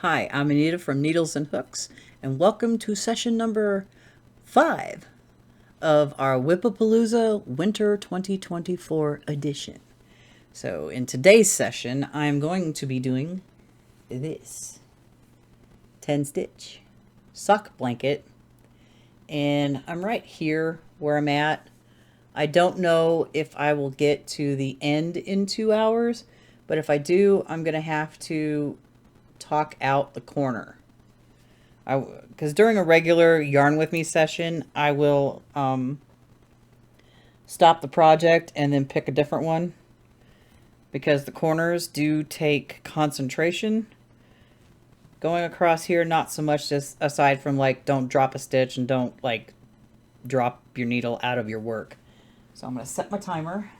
Hi, I'm Anita from Needles and Hooks, and welcome to session number 5 of our Wip-a-palooza Winter 2024 edition. So in today's session, I'm going to be doing this 10 stitch sock blanket, and I'm right here where I'm at. I don't know if I will get to the end in 2 hours, but if I do, I'm going to have to talk out the corner. Because during a regular Yarn With Me session, I will stop the project and then pick a different one, because the corners do take concentration. Going across here, not so much, just aside from like don't drop a stitch and don't like drop your needle out of your work. So I'm going to set my timer,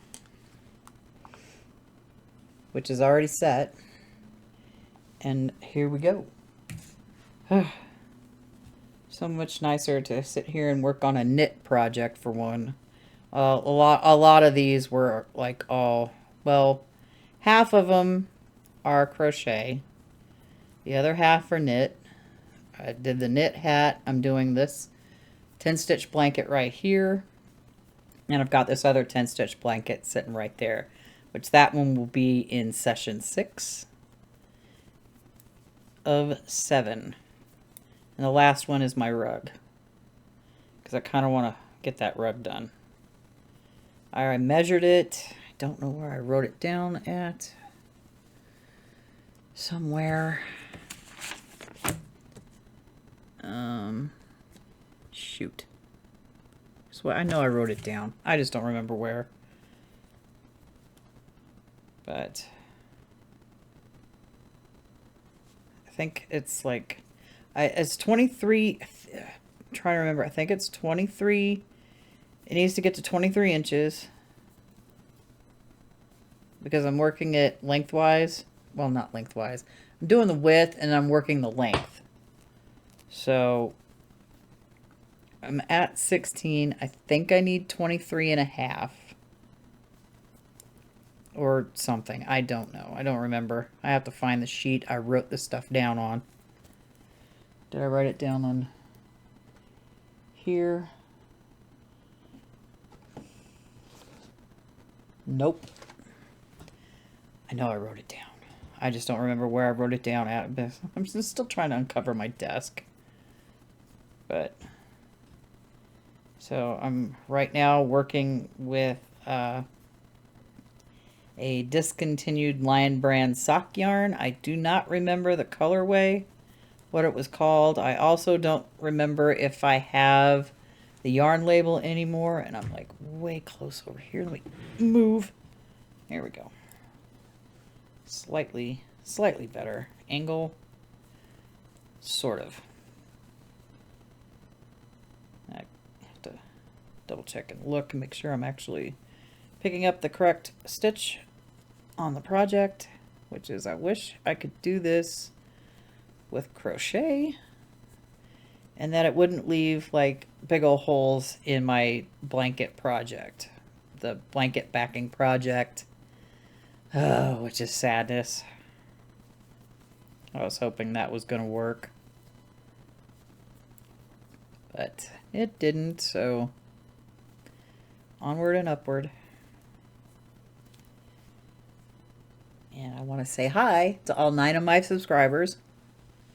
which is already set, and here we go. So much nicer to sit here and work on a knit project for one. A lot of these were like half of them are crochet, the other half are knit. I did the knit hat. I'm doing this 10 stitch blanket right here, and I've got this other 10 stitch blanket sitting right there, which that one will be in session 6 of 7. And the last one is my rug, because I kind of want to get that rug done. I measured it. I don't know where I wrote it down at. Somewhere. Shoot. So I know I wrote it down. I just don't remember where. But I think it's like... it's 23, I'm trying to remember, I think it's 23, it needs to get to 23 inches, because I'm working it lengthwise, well, not lengthwise, I'm doing the width and I'm working the length. So I'm at 16, I think I need 23 and a half, or something, I don't know, I don't remember, I have to find the sheet I wrote this stuff down on. Did I write it down on here? Nope. I know I wrote it down. I just don't remember where I wrote it down at. I'm just still trying to uncover my desk. But so I'm right now working with a discontinued Lion brand sock yarn. I do not remember the colorway, what it was called. I also don't remember if I have the yarn label anymore, and I'm like way close over here. Let me move. There we go. Slightly better angle, sort of. I have to double check and look and make sure I'm actually picking up the correct stitch on the project, which is, I wish I could do this with crochet and that it wouldn't leave like big old holes in my blanket project, the blanket backing project. Oh, which is sadness. I was hoping that was gonna work, but it didn't, so onward and upward. And I want to say hi to all 9 of my subscribers.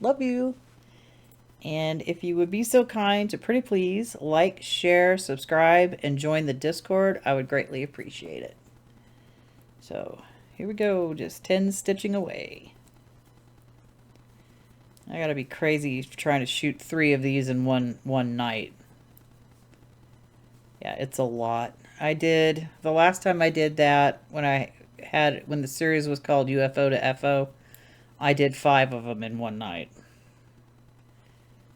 Love you. And if you would be so kind to pretty please like, share, subscribe, and join the Discord, I would greatly appreciate it. So here we go, just 10 stitching away. I gotta be crazy trying to shoot 3 of these in one night. Yeah, it's a lot. I did, the last time I did that, when the series was called UFO to FO, I did 5 of them in one night.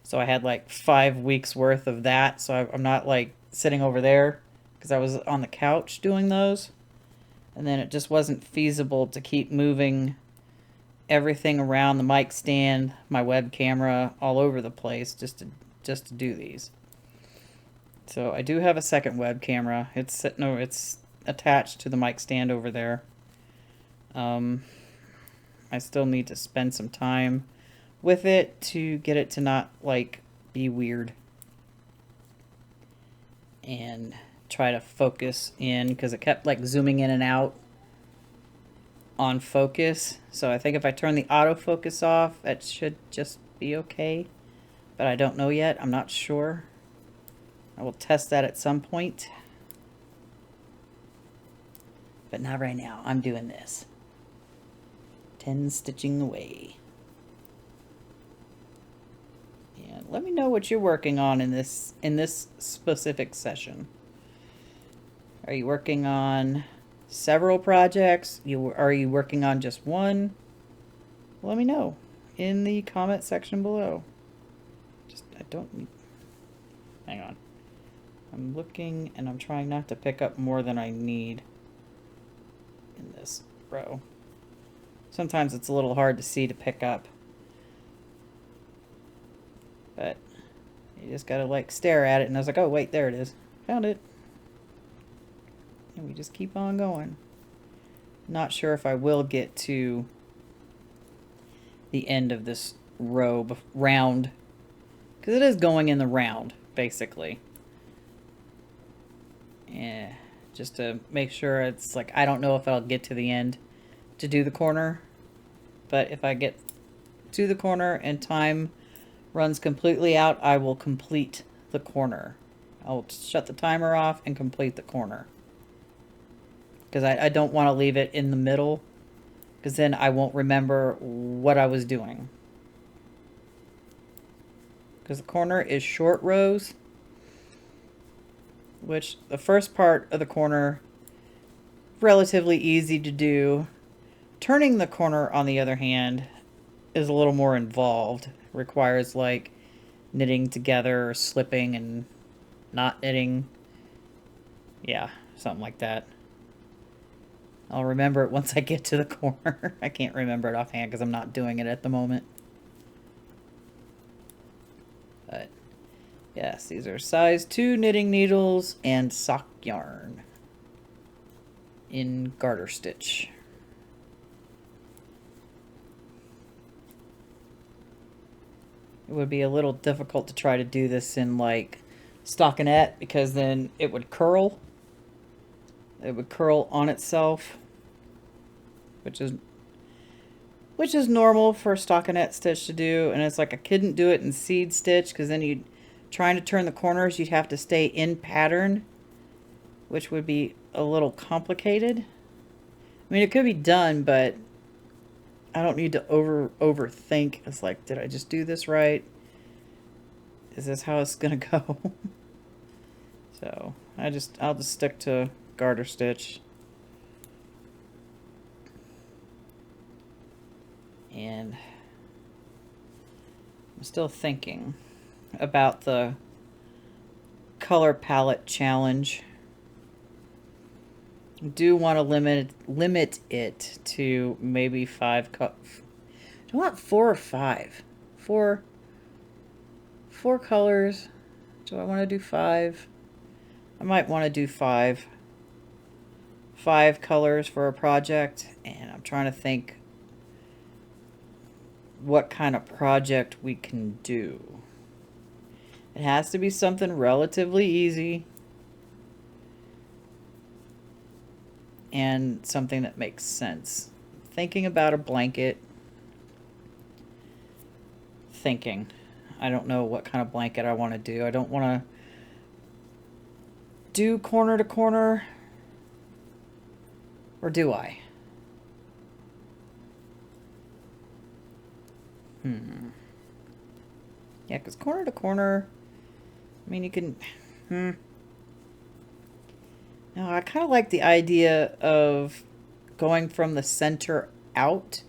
So I had like 5 weeks worth of that. So I'm not like sitting over there, because I was on the couch doing those. And then it just wasn't feasible to keep moving everything around, the mic stand, my web camera, all over the place just to do these. So I do have a second web camera. It's attached to the mic stand over there. I still need to spend some time with it to get it to not like be weird. And try to focus in because it kept like zooming in and out on focus. So I think if I turn the autofocus off, that should just be okay. But I don't know yet. I'm not sure. I will test that at some point. But not right now. I'm doing this. 10 stitching away. And let me know what you're working on in this specific session. Are you working on several projects? Are you working on just one? Let me know in the comment section below. I don't need, hang on. I'm looking and I'm trying not to pick up more than I need in this row. Sometimes it's a little hard to see to pick up. But you just gotta like stare at it, and I was like, oh wait, there it is. Found it. And we just keep on going. Not sure if I will get to the end of this row round, because it is going in the round basically. Yeah, just to make sure it's like, I don't know if I'll get to the end to do the corner, but if I get to the corner and time runs completely out, I will complete the corner. I'll shut the timer off and complete the corner. Because I don't want to leave it in the middle, because then I won't remember what I was doing. Because the corner is short rows, which the first part of the corner, relatively easy to do. Turning the corner, on the other hand, is a little more involved. Requires like knitting together, or slipping and not knitting. Yeah, something like that. I'll remember it once I get to the corner. I can't remember it offhand because I'm not doing it at the moment. But yes, these are size 2 knitting needles and sock yarn in garter stitch. It would be a little difficult to try to do this in like stockinette, because then it would curl. It would curl on itself, which is normal for a stockinette stitch to do. And it's like I couldn't do it in seed stitch, because then you'd trying to turn the corners, you'd have to stay in pattern, which would be a little complicated. I mean, it could be done, but I don't need to overthink. It's like, did I just do this right? Is this how it's gonna go? So I'll just stick to garter stitch. And I'm still thinking about the color palette challenge. I do want to limit it to maybe 5 cups. Do I want 4 or 5? 4 colors. Do I want to do 5? I might want to do 5 colors for a project, and I'm trying to think what kind of project we can do. It has to be something relatively easy and something that makes sense. Thinking about a blanket. I don't know what kind of blanket I want to do. I don't want to do corner to corner. Or do I? Yeah, because corner to corner, I mean, you can... No, I kind of like the idea of going from the center out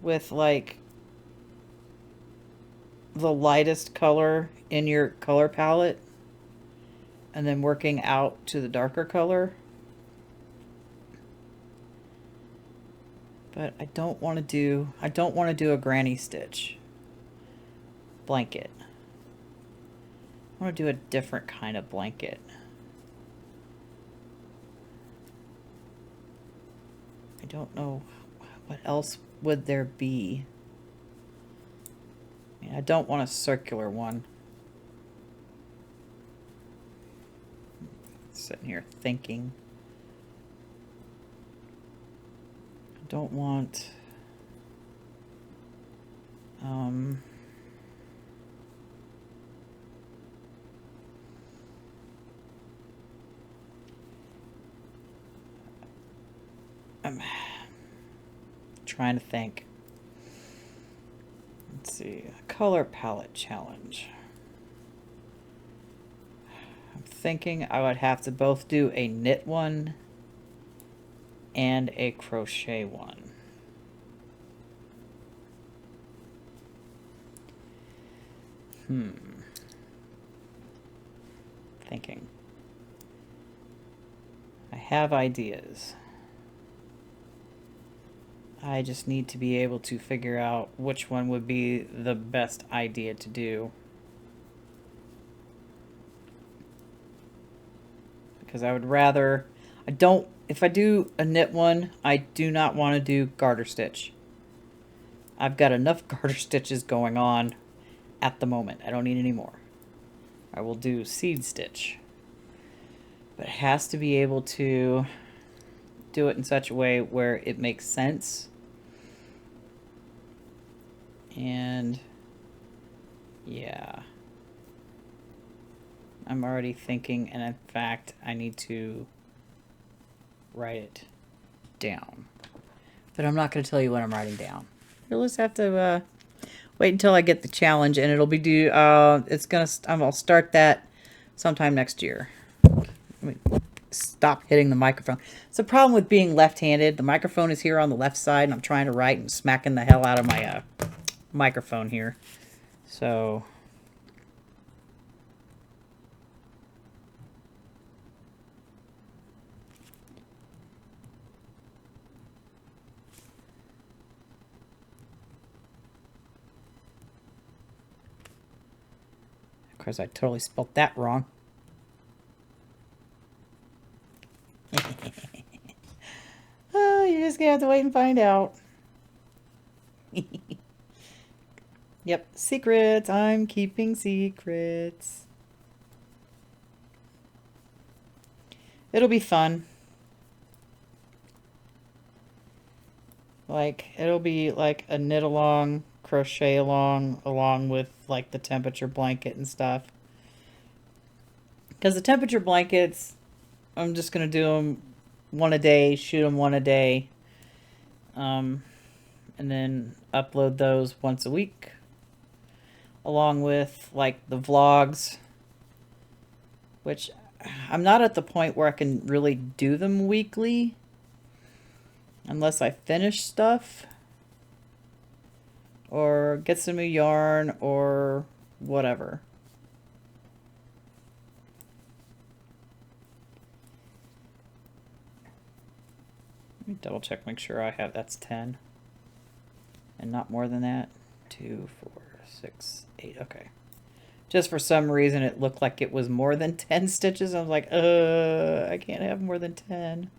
with, like, the lightest color in your color palette and then working out to the darker color. But I don't want to do a granny stitch blanket. I want to do a different kind of blanket. I don't know what else would there be? I don't want a circular one. Sitting here thinking. I don't want... I'm trying to think. Let's see, a color palette challenge. I'm thinking I would have to both do a knit one and a crochet one. Thinking. I have ideas. I just need to be able to figure out which one would be the best idea to do. Because I would rather... if I do a knit one, I do not want to do garter stitch. I've got enough garter stitches going on at the moment. I don't need any more. I will do seed stitch. But it has to be able to do it in such a way where it makes sense. And yeah, I'm already thinking, and in fact, I need to write it down. But I'm not going to tell you what I'm writing down. You'll just have to wait until I get the challenge, and it'll be due. I'll start that sometime next year. Let me stop hitting the microphone. It's a problem with being left-handed. The microphone is here on the left side, and I'm trying to write and smacking the hell out of my microphone here. So of course I totally spelled that wrong. Oh, you're just gonna have to wait and find out. Yep, secrets. I'm keeping secrets. It'll be fun. Like, it'll be like a knit along, crochet along with like the temperature blanket and stuff. Because the temperature blankets, I'm just going to do them one a day, shoot them one a day. And then upload those once a week. Along with like the vlogs, which I'm not at the point where I can really do them weekly unless I finish stuff or get some new yarn or whatever. Let me double check, make sure I have, that's 10 and not more than that. 2, 4, 6, 8. Okay. Just for some reason it looked like it was more than 10 stitches. I was like, I can't have more than 10.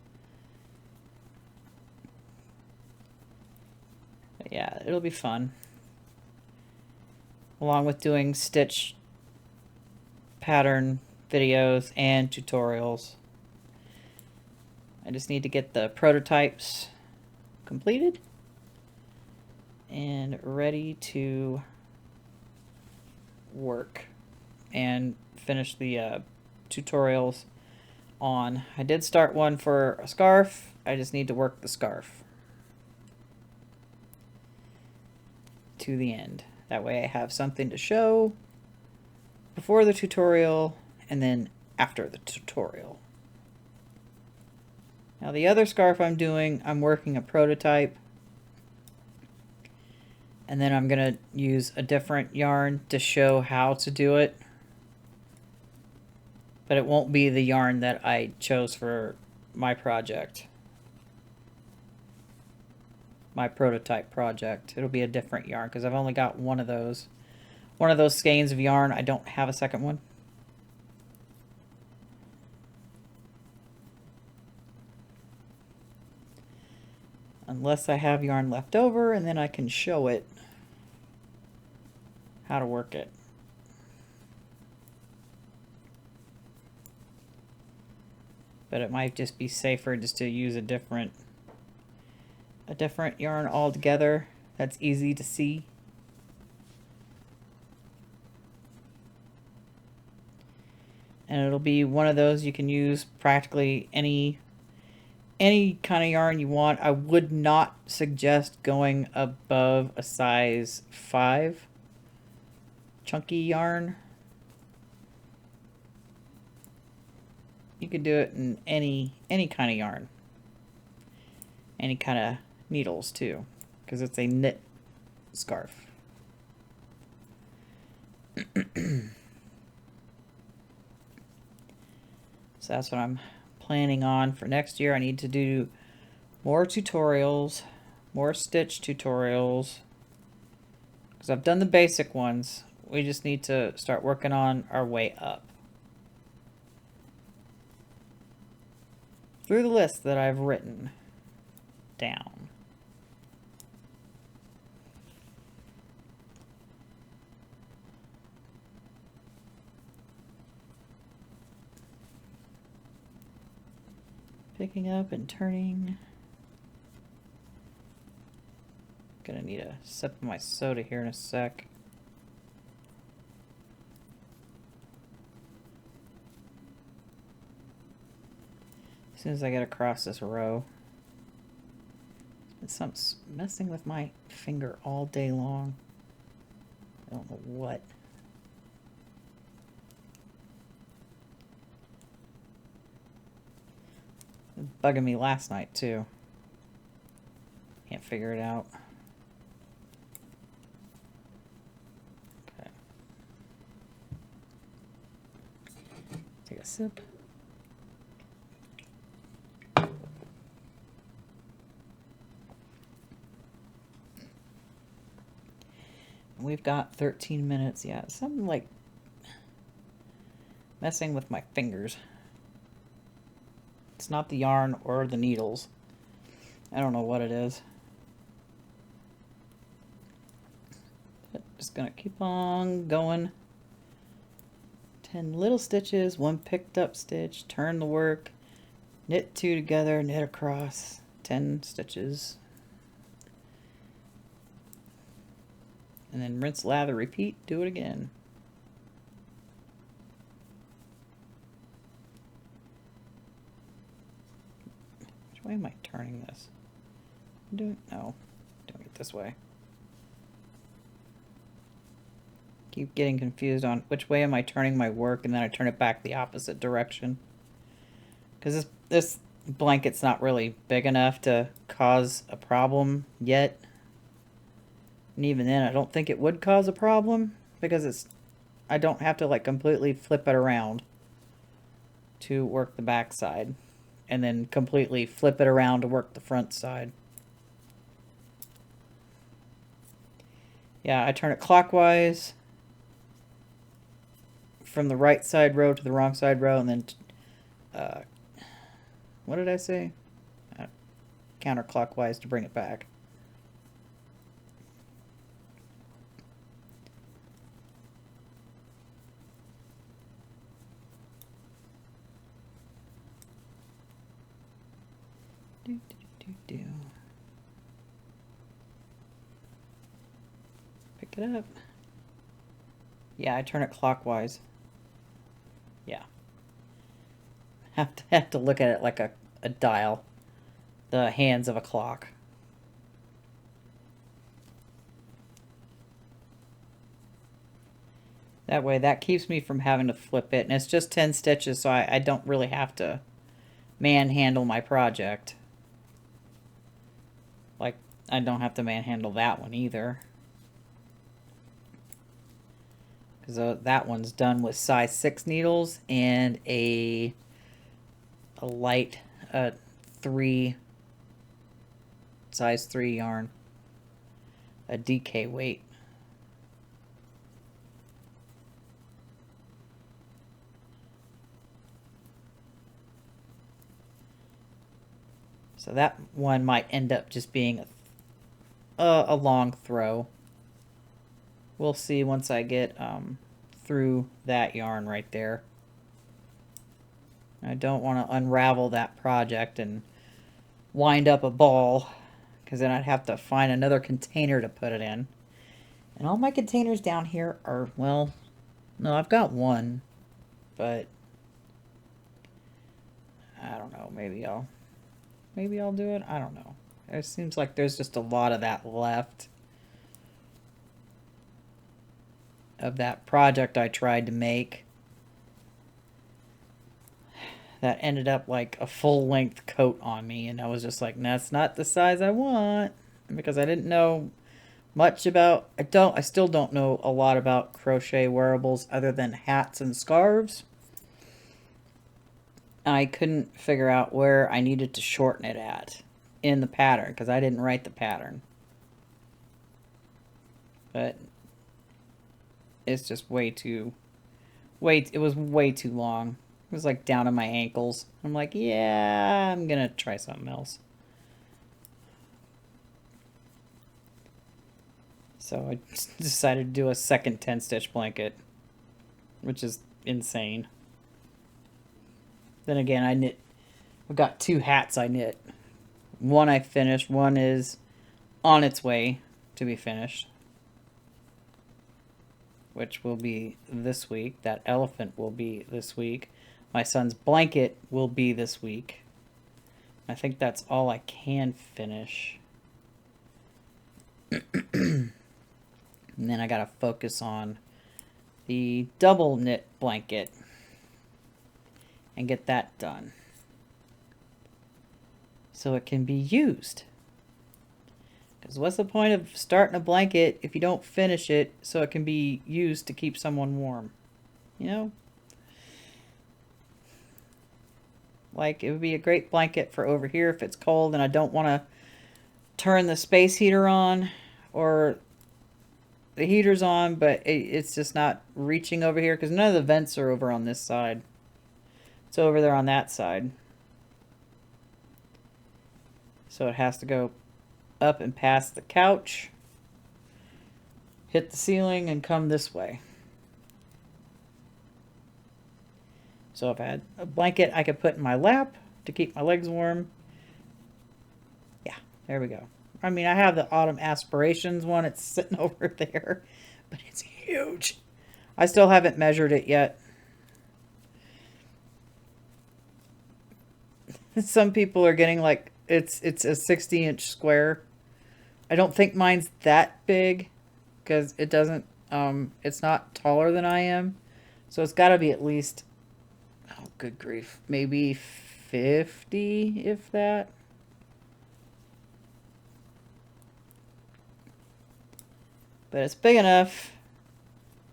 But yeah, it'll be fun. Along with doing stitch pattern videos and tutorials. I just need to get the prototypes completed and ready to work and finish the tutorials on. I did start one for a scarf. I just need to work the scarf to the end. That way I have something to show before the tutorial and then after the tutorial. Now the other scarf I'm doing, I'm working a prototype. And then I'm going to use a different yarn to show how to do it. But it won't be the yarn that I chose for my project. My prototype project. It'll be a different yarn because I've only got one of those. One of those skeins of yarn. I don't have a second one. unless I have yarn left over, and then I can show it how to work it. But it might just be safer just to use a different yarn altogether that's easy to see. And it'll be one of those you can use practically any kind of yarn you want. I would not suggest going above a size 5 chunky yarn. You could do it in any kind of yarn. Any kind of needles too, because it's a knit scarf. So that's what I'm planning on for next year. I need to do more tutorials, more stitch tutorials, because I've done the basic ones. We just need to start working on our way up through the list that I've written down. Picking up and turning. Gonna need a sip of my soda here in a sec. As soon as I get across this row. Something's messing with my finger all day long. I don't know what. It was bugging me last night too. Can't figure it out. Okay. Take a sip. We've got 13 minutes yet. Something like messing with my fingers. It's not the yarn or the needles. I don't know what it is. But just gonna keep on going. 10 little stitches, 1 picked up stitch, turn the work, knit 2 together, knit across, 10 stitches. And then rinse, lather, repeat, do it again. Which way am I turning this? No, doing it this way. Keep getting confused on which way am I turning my work, and then I turn it back the opposite direction. Because this blanket's not really big enough to cause a problem yet. And even then, I don't think it would cause a problem, because I don't have to like completely flip it around to work the back side, and then completely flip it around to work the front side. Yeah, I turn it clockwise from the right side row to the wrong side row, and then what did I say? Counterclockwise to bring it back. Pick it up. Yeah, I turn it clockwise. Yeah. Have to look at it like a dial. The hands of a clock. That way, that keeps me from having to flip it. And it's just 10 stitches, so I don't really have to manhandle my project. Like, I don't have to manhandle that one either. Because that one's done with size 6 needles and a light size 3 yarn. A DK weight. So that one might end up just being a long throw. We'll see once I get through that yarn right there. I don't want to unravel that project and wind up a ball, because then I'd have to find another container to put it in. And all my containers down here are, well, no, I've got one, but I don't know, maybe I'll do it. I don't know. It seems like there's just a lot of that left of that project I tried to make that ended up like a full-length coat on me, and I was just like, that's not the size I want, because I didn't know much about, I still don't know a lot about crochet wearables other than hats and scarves. I couldn't figure out where I needed to shorten it at in the pattern, because I didn't write the pattern. But it's just it was way too long. It was like down to my ankles. I'm like, yeah, I'm gonna try something else. So I decided to do a second 10-stitch blanket, which is insane. Then again, I've got 2 hats I knit. One I finished, one is on its way to be finished, which will be this week. That elephant will be this week. My son's blanket will be this week. I think that's all I can finish. And then I gotta focus on the double knit blanket and get that done, so it can be used. Because what's the point of starting a blanket if you don't finish it so it can be used to keep someone warm? You know? Like, it would be a great blanket for over here if it's cold and I don't want to turn the space heater on, or the heater's on, but it's just not reaching over here because none of the vents are over on this side. It's over there on that side. So it has to go up and past the couch, hit the ceiling, and come this way. So if I had a blanket I could put in my lap to keep my legs warm. Yeah, there we go. I mean, I have the Autumn Aspirations one. It's sitting over there, but it's huge. I still haven't measured it yet. Some people are getting like, it's a 60-inch square. I don't think mine's that big, because it doesn't, it's not taller than I am. So it's got to be at least, oh, good grief, maybe 50, if that. But it's big enough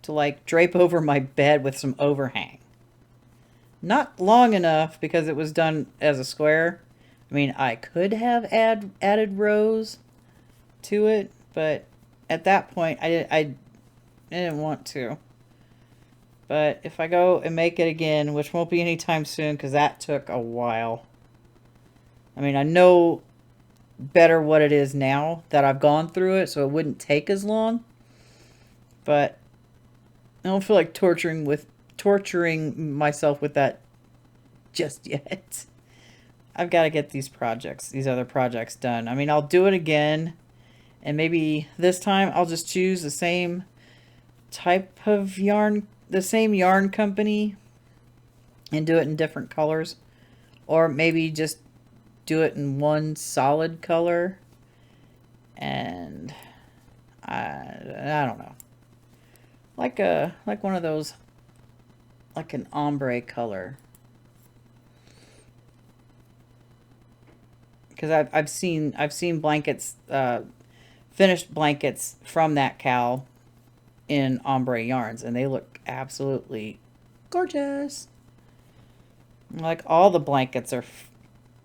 to like drape over my bed with some overhang. Not long enough because it was done as a square. I mean, I could have added rows to it, but at that point I didn't want to. But if I go and make it again, which won't be anytime soon because that took a while. I mean, I know better what it is now that I've gone through it, so it wouldn't take as long. But I don't feel like torturing myself with that just yet. I've got to get these other projects done. I mean, I'll do it again, and maybe this time I'll just choose the same type of yarn, the same yarn company, and do it in different colors. Or maybe just do it in one solid color. And I don't know. Like one of those, like an ombre color. Because I've seen blankets, finished blankets from that cow in ombre yarns, and they look absolutely gorgeous. Like, all the blankets are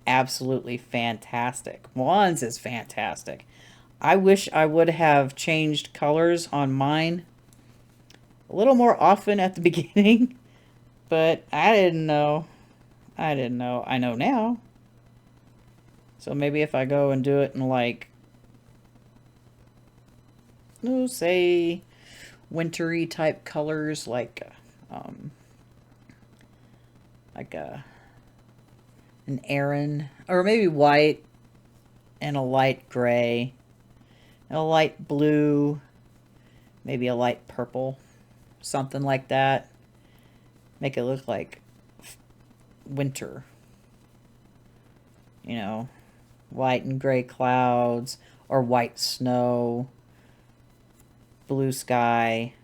absolutely fantastic. Juan's is fantastic. I wish I would have changed colors on mine a little more often at the beginning, but I didn't know. I know now. So maybe if I go and do it in like, oh, say wintry type colors um, like an Aran, or maybe white and a light gray, and a light blue, maybe a light purple, something like that. Make it look like winter, you know, white and gray clouds, or white snow, blue sky,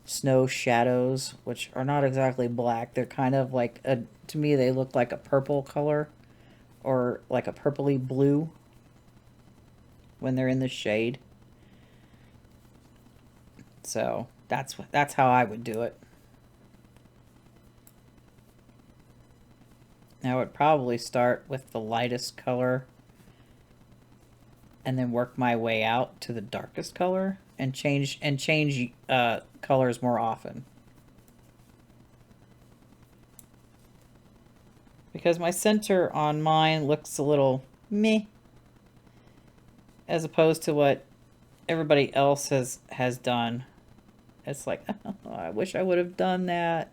snow shadows, which are not exactly black. They're kind of like to me, they look like a purple color, or like a purpley blue when they're in the shade. So that's how I would do it. I would probably start with the lightest color and then work my way out to the darkest color and change colors more often. Because my center on mine looks a little meh as opposed to what everybody else has done. It's like, oh, I wish I would have done that.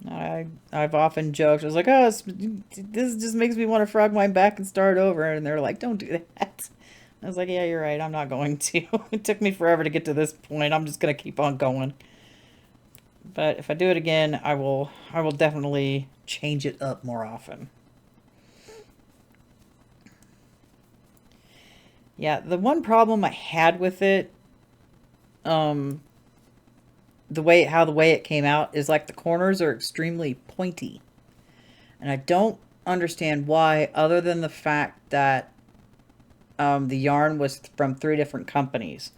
I've often joked, I was like, oh, this just makes me want to frog my back and start over. And they're like, don't do that. I was like, yeah, you're right. I'm not going to. It took me forever to get to this point. I'm just going to keep on going. But if I do it again, I will definitely change it up more often. Yeah, the one problem I had with it, the way it came out is like the corners are extremely pointy. And I don't understand why, other than the fact that the yarn was from 3 different companies.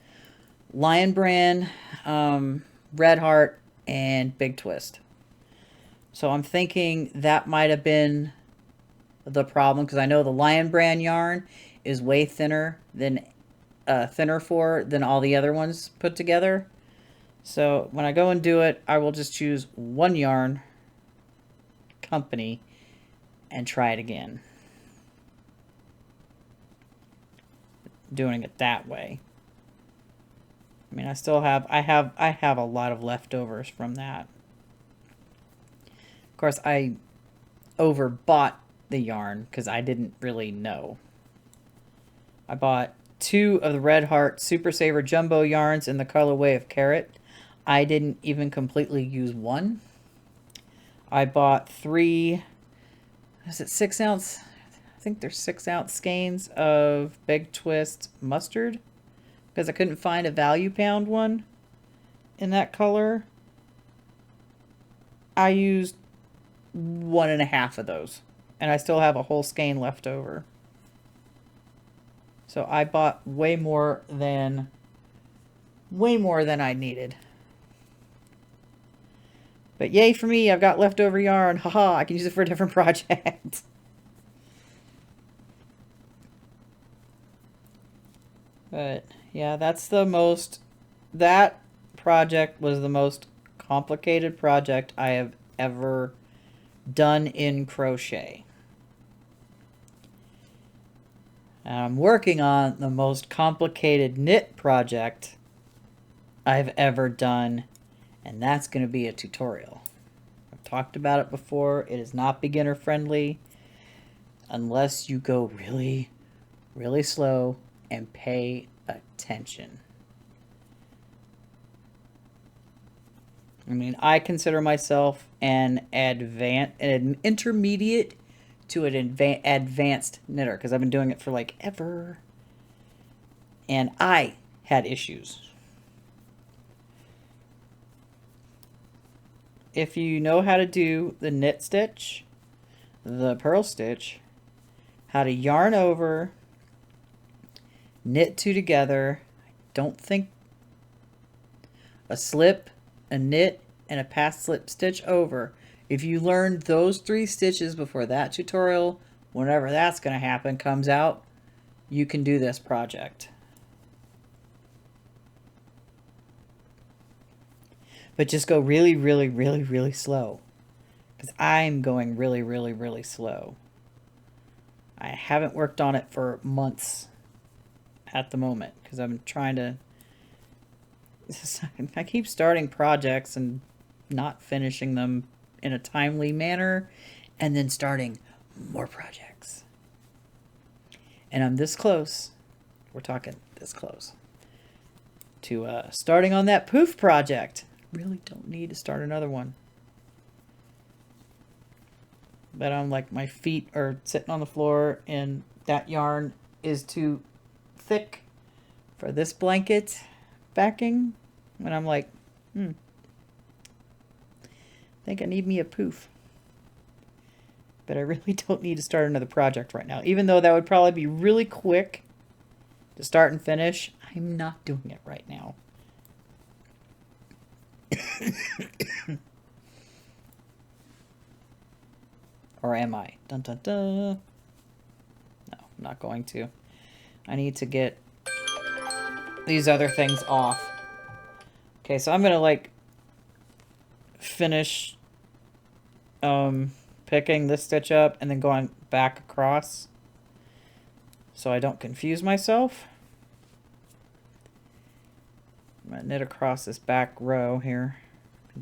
Lion Brand, Red Heart, and Big Twist. So I'm thinking that might have been the problem, because I know the Lion Brand yarn is way thinner than all the other ones put together. So when I go and do it, I will just choose one yarn company and try it again. Doing it that way. I mean, I have a lot of leftovers from that. Of course, I overbought the yarn because I didn't really know. I bought 2 of the Red Heart Super Saver Jumbo yarns in the colorway of Carrot. I didn't even completely use one. I bought 3, is it 6 ounce? I think they're 6 ounce skeins of Big Twist Mustard, because I couldn't find a value pound one in that color. I used 1.5 of those, and I still have a whole skein left over. So I bought way more than I needed. But yay for me, I've got leftover yarn. Haha, I can use it for a different project. But yeah, that project was the most complicated project I have ever done in crochet. And I'm working on the most complicated knit project I've ever done, and that's going to be a tutorial. I've talked about it before. It is not beginner friendly unless you go really, really slow and pay attention. I mean, I consider myself an intermediate to an advanced knitter, because I've been doing it for like ever. And I had issues. If you know how to do the knit stitch, the purl stitch, how to yarn over, knit 2 together, don't think a slip, a knit, and a pass slip stitch over. If you learn those 3 stitches before that tutorial, whenever that's going to happen comes out, you can do this project. But just go really, really, really, really slow, because I'm going really, really, really slow. I haven't worked on it for months at the moment because I'm trying to... I keep starting projects and not finishing them in a timely manner, and then starting more projects. And I'm this close. We're talking this close to starting on that poof project. Really don't need to start another one. But I'm like, my feet are sitting on the floor and that yarn is too thick for this blanket backing. And I'm like, I think I need me a poof. But I really don't need to start another project right now. Even though that would probably be really quick to start and finish, I'm not doing it right now. Or am I? Dun dun dun. No, I'm not going to. I need to get these other things off. Okay, so I'm gonna like finish picking this stitch up and then going back across so I don't confuse myself. I'm gonna knit across this back row here.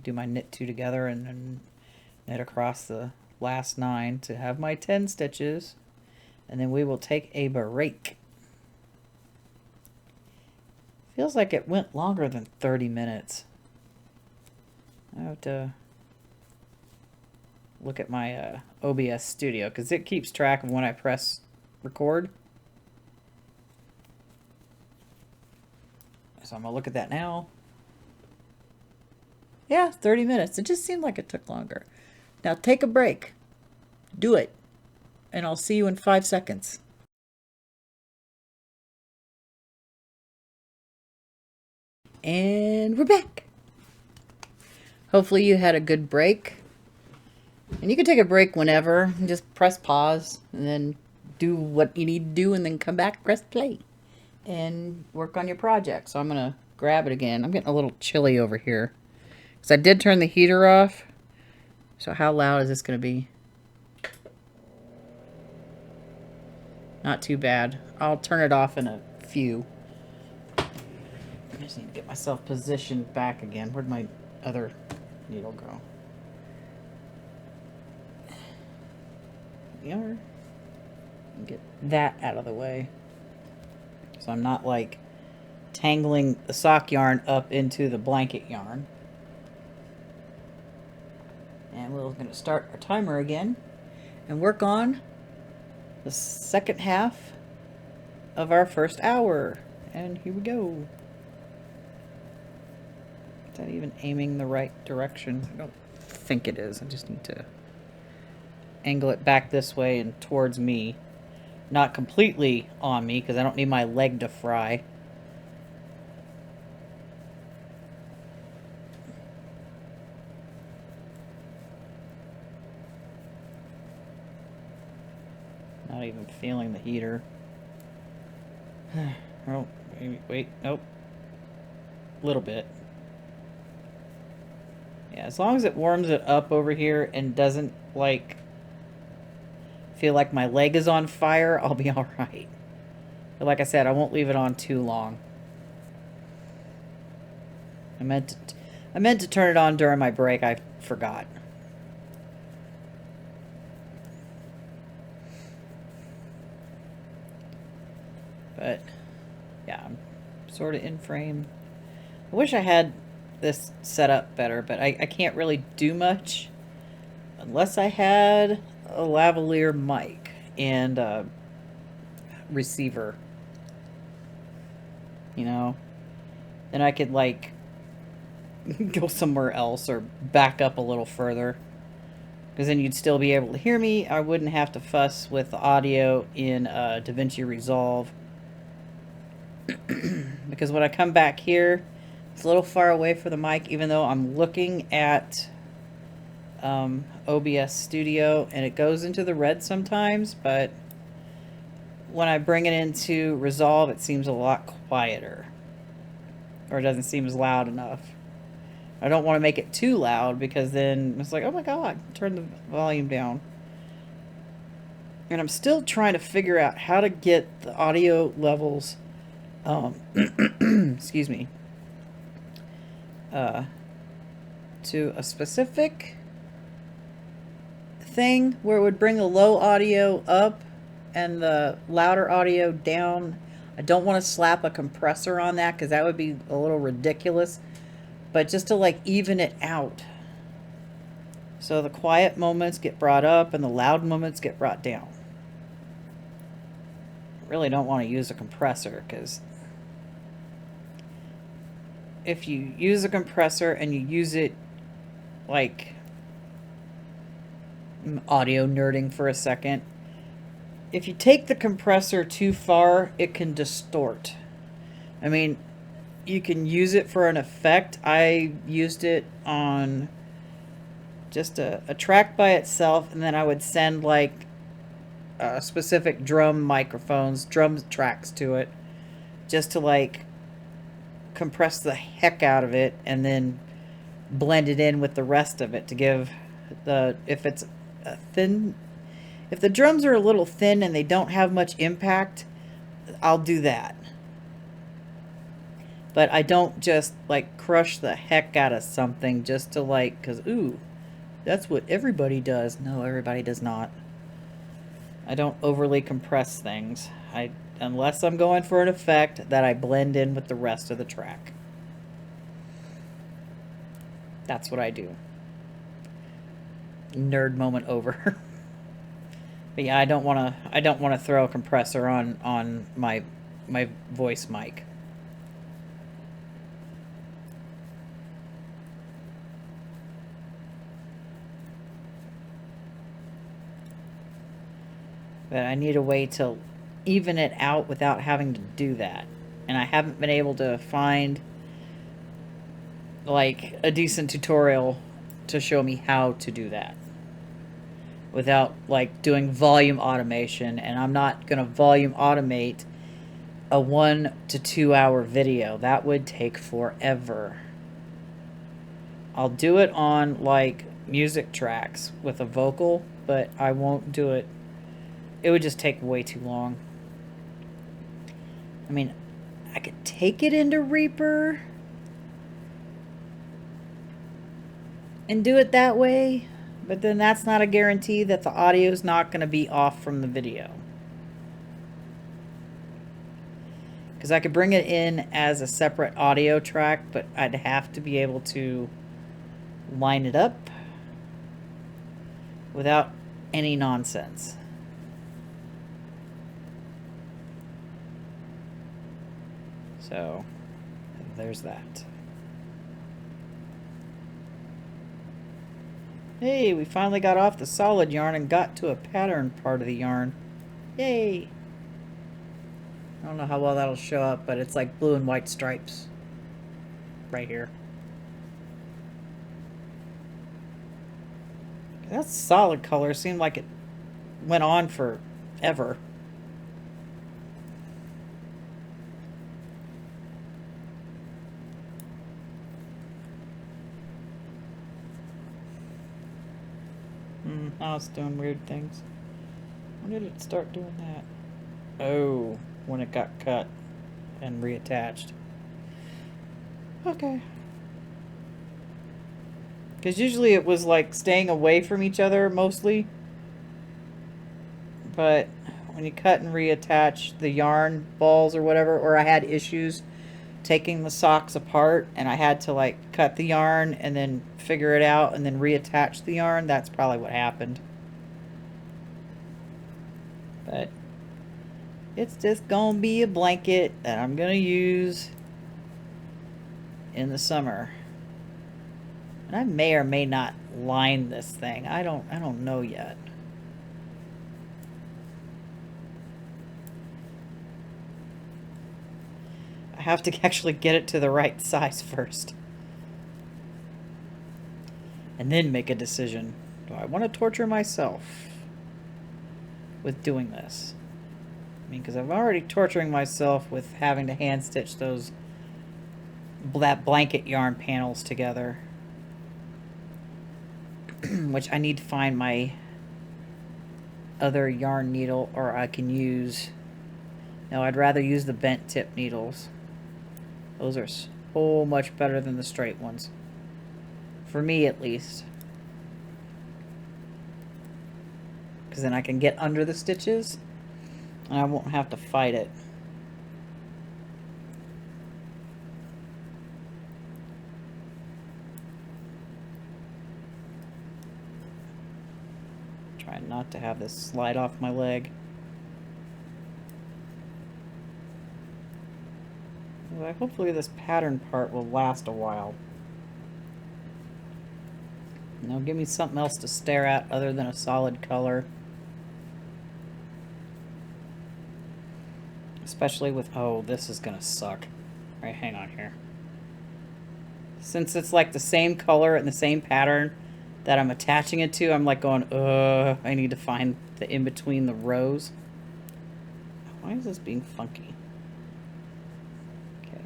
Do my knit 2 together and then knit across the last 9 to have my 10 stitches, and then we will take a break. Feels like it went longer than 30 minutes. I have to look at my OBS Studio because it keeps track of when I press record. So I'm gonna look at that now. Yeah, 30 minutes. It just seemed like it took longer. Now take a break. Do it. And I'll see you in 5 seconds. And we're back. Hopefully you had a good break. And you can take a break whenever. Just press pause and then do what you need to do and then come back, press play. And work on your project. So I'm going to grab it again. I'm getting a little chilly over here. Because I did turn the heater off. So how loud is this going to be? Not too bad. I'll turn it off in a few. I just need to get myself positioned back again. Where'd my other needle go? There. Get that out of the way. So I'm not like tangling the sock yarn up into the blanket yarn. And we're going to start our timer again and work on the second half of our first hour. And here we go. Is that even aiming the right direction? I don't think it is. I just need to angle it back this way and towards me. Not completely on me because I don't need my leg to fry. Not even feeling the heater. Oh, wait, nope. A little bit. Yeah, as long as it warms it up over here and doesn't, like, feel like my leg is on fire, I'll be alright. But like I said, I won't leave it on too long. I meant to turn it on during my break. I forgot. But, yeah, I'm sort of in frame. I wish I had this set up better, but I can't really do much unless I had a lavalier mic and a receiver. You know? Then I could, like, go somewhere else or back up a little further. Because then you'd still be able to hear me. I wouldn't have to fuss with the audio in DaVinci Resolve. Because when I come back here, it's a little far away from the mic, even though I'm looking at OBS Studio, and it goes into the red sometimes, but when I bring it into Resolve, it seems a lot quieter. Or it doesn't seem as loud enough. I don't want to make it too loud, because then it's like, oh my god, turn the volume down. And I'm still trying to figure out how to get the audio levels, excuse me, to a specific thing where it would bring the low audio up and the louder audio down. I don't want to slap a compressor on that because that would be a little ridiculous, but just to like even it out. So the quiet moments get brought up and the loud moments get brought down. I really don't want to use a compressor because if you use a compressor and you use it like audio nerding for a second, if you take the compressor too far, it can distort. I mean, you can use it for an effect. I used it on just a track by itself, and then I would send like specific drum tracks to it, just to like compress the heck out of it and then blend it in with the rest of it to give if it's a thin, if the drums are a little thin and they don't have much impact, I'll do that. But I don't just like crush the heck out of something just to like, because ooh, that's what everybody does. No, everybody does not. I don't overly compress things. Unless I'm going for an effect that I blend in with the rest of the track. That's what I do. Nerd moment over. But yeah, I don't want to throw a compressor on my voice mic. But I need a way to even it out without having to do that. And I haven't been able to find like a decent tutorial to show me how to do that without like doing volume automation. And I'm not going to volume automate a 1 to 2 hour video. That would take forever. I'll do it on like music tracks with a vocal, but I won't do it. It would just take way too long. I mean, I could take it into Reaper and do it that way, but then that's not a guarantee that the audio is not going to be off from the video. Because I could bring it in as a separate audio track, but I'd have to be able to line it up without any nonsense. So, there's that. Hey, we finally got off the solid yarn and got to a pattern part of the yarn. Yay! I don't know how well that'll show up, but it's like blue and white stripes right here. That solid color seemed like it went on forever. Now it's doing weird things. When did it start doing that? Oh, when it got cut and reattached. Okay. Because usually it was like staying away from each other mostly. But when you cut and reattach the yarn balls or whatever, or I had issues taking the socks apart and I had to like cut the yarn and then figure it out and then reattach the yarn, that's probably what happened. But it's just gonna be a blanket that I'm gonna use in the summer. And I may or may not line this thing. I don't know yet. I have to actually get it to the right size first. And then make a decision. Do I want to torture myself with doing this? I mean, because I'm already torturing myself with having to hand stitch that blanket yarn panels together. Which I need to find my other yarn needle, or I can use, no, I'd rather use the bent tip needles. Those are so much better than the straight ones. For me, at least. Because then I can get under the stitches, and I won't have to fight it. Try not to have this slide off my leg. Hopefully this pattern part will last a while. Now give me something else to stare at other than a solid color. Especially with, oh, this is gonna suck. Alright, hang on here. Since it's like the same color and the same pattern that I'm attaching it to, I'm like going, I need to find the in between the rows. Why is this being funky? Okay.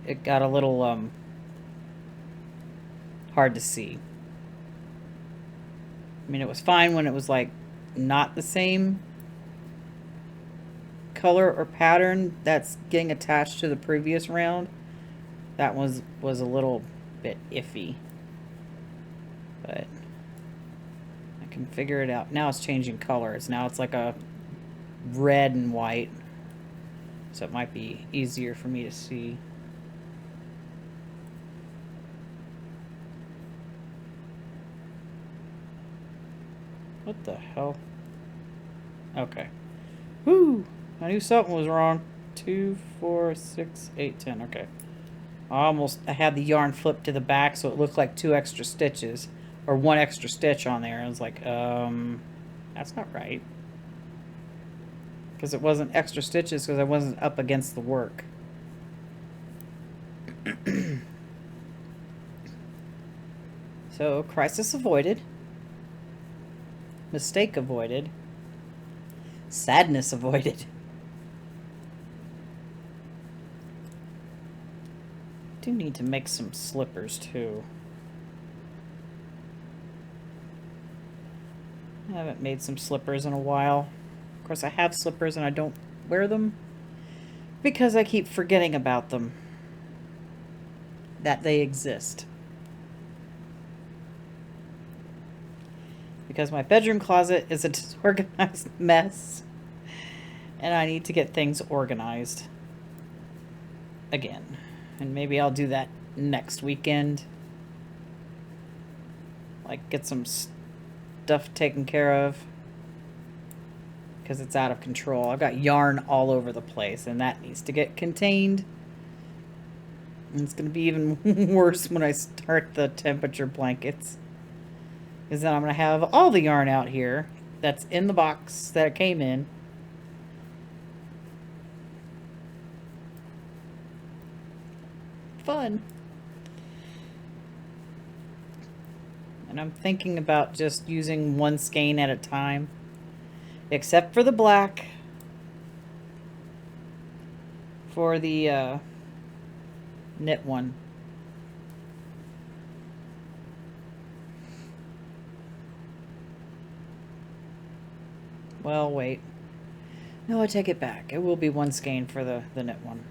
It got a little, hard to see. I mean, it was fine when it was like not the same color or pattern that's getting attached to the previous round. That was a little bit iffy, but I can figure it out. Now it's changing colors. Now it's like a red and white, so it might be easier for me to see. What the hell? Okay. Whoo! I knew something was wrong. 2, 4, 6, 8, 10. Okay. I had the yarn flipped to the back so it looked like 2 extra stitches. Or 1 extra stitch on there. I was like, that's not right. Because it wasn't extra stitches because I wasn't up against the work. So, crisis avoided. Mistake avoided. Sadness avoided. Do need to make some slippers too. I haven't made some slippers in a while. Of course, I have slippers and I don't wear them because I keep forgetting about them. That they exist. Because my bedroom closet is a disorganized mess. And I need to get things organized. Again. And maybe I'll do that next weekend. Like, get some stuff taken care of. Because it's out of control. I've got yarn all over the place. And that needs to get contained. And it's going to be even worse when I start the temperature blankets. Because then I'm going to have all the yarn out here that's in the box that it came in. Fun. And I'm thinking about just using one skein at a time. Except for the black. For the knit one. Well, wait. No, I take it back. It will be one skein for the knit one.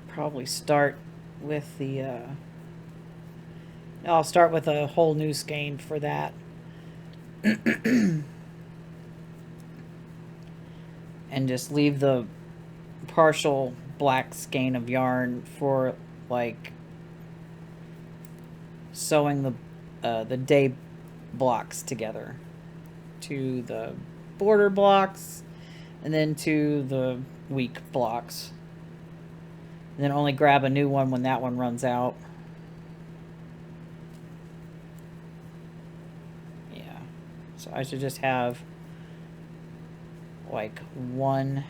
Probably start with the... I'll start with a whole new skein for that. And just leave the partial black skein of yarn for, like, sewing the day blocks together. To the border blocks and then to the week blocks, and then only grab a new one when that one runs out. Yeah, so I should just have like one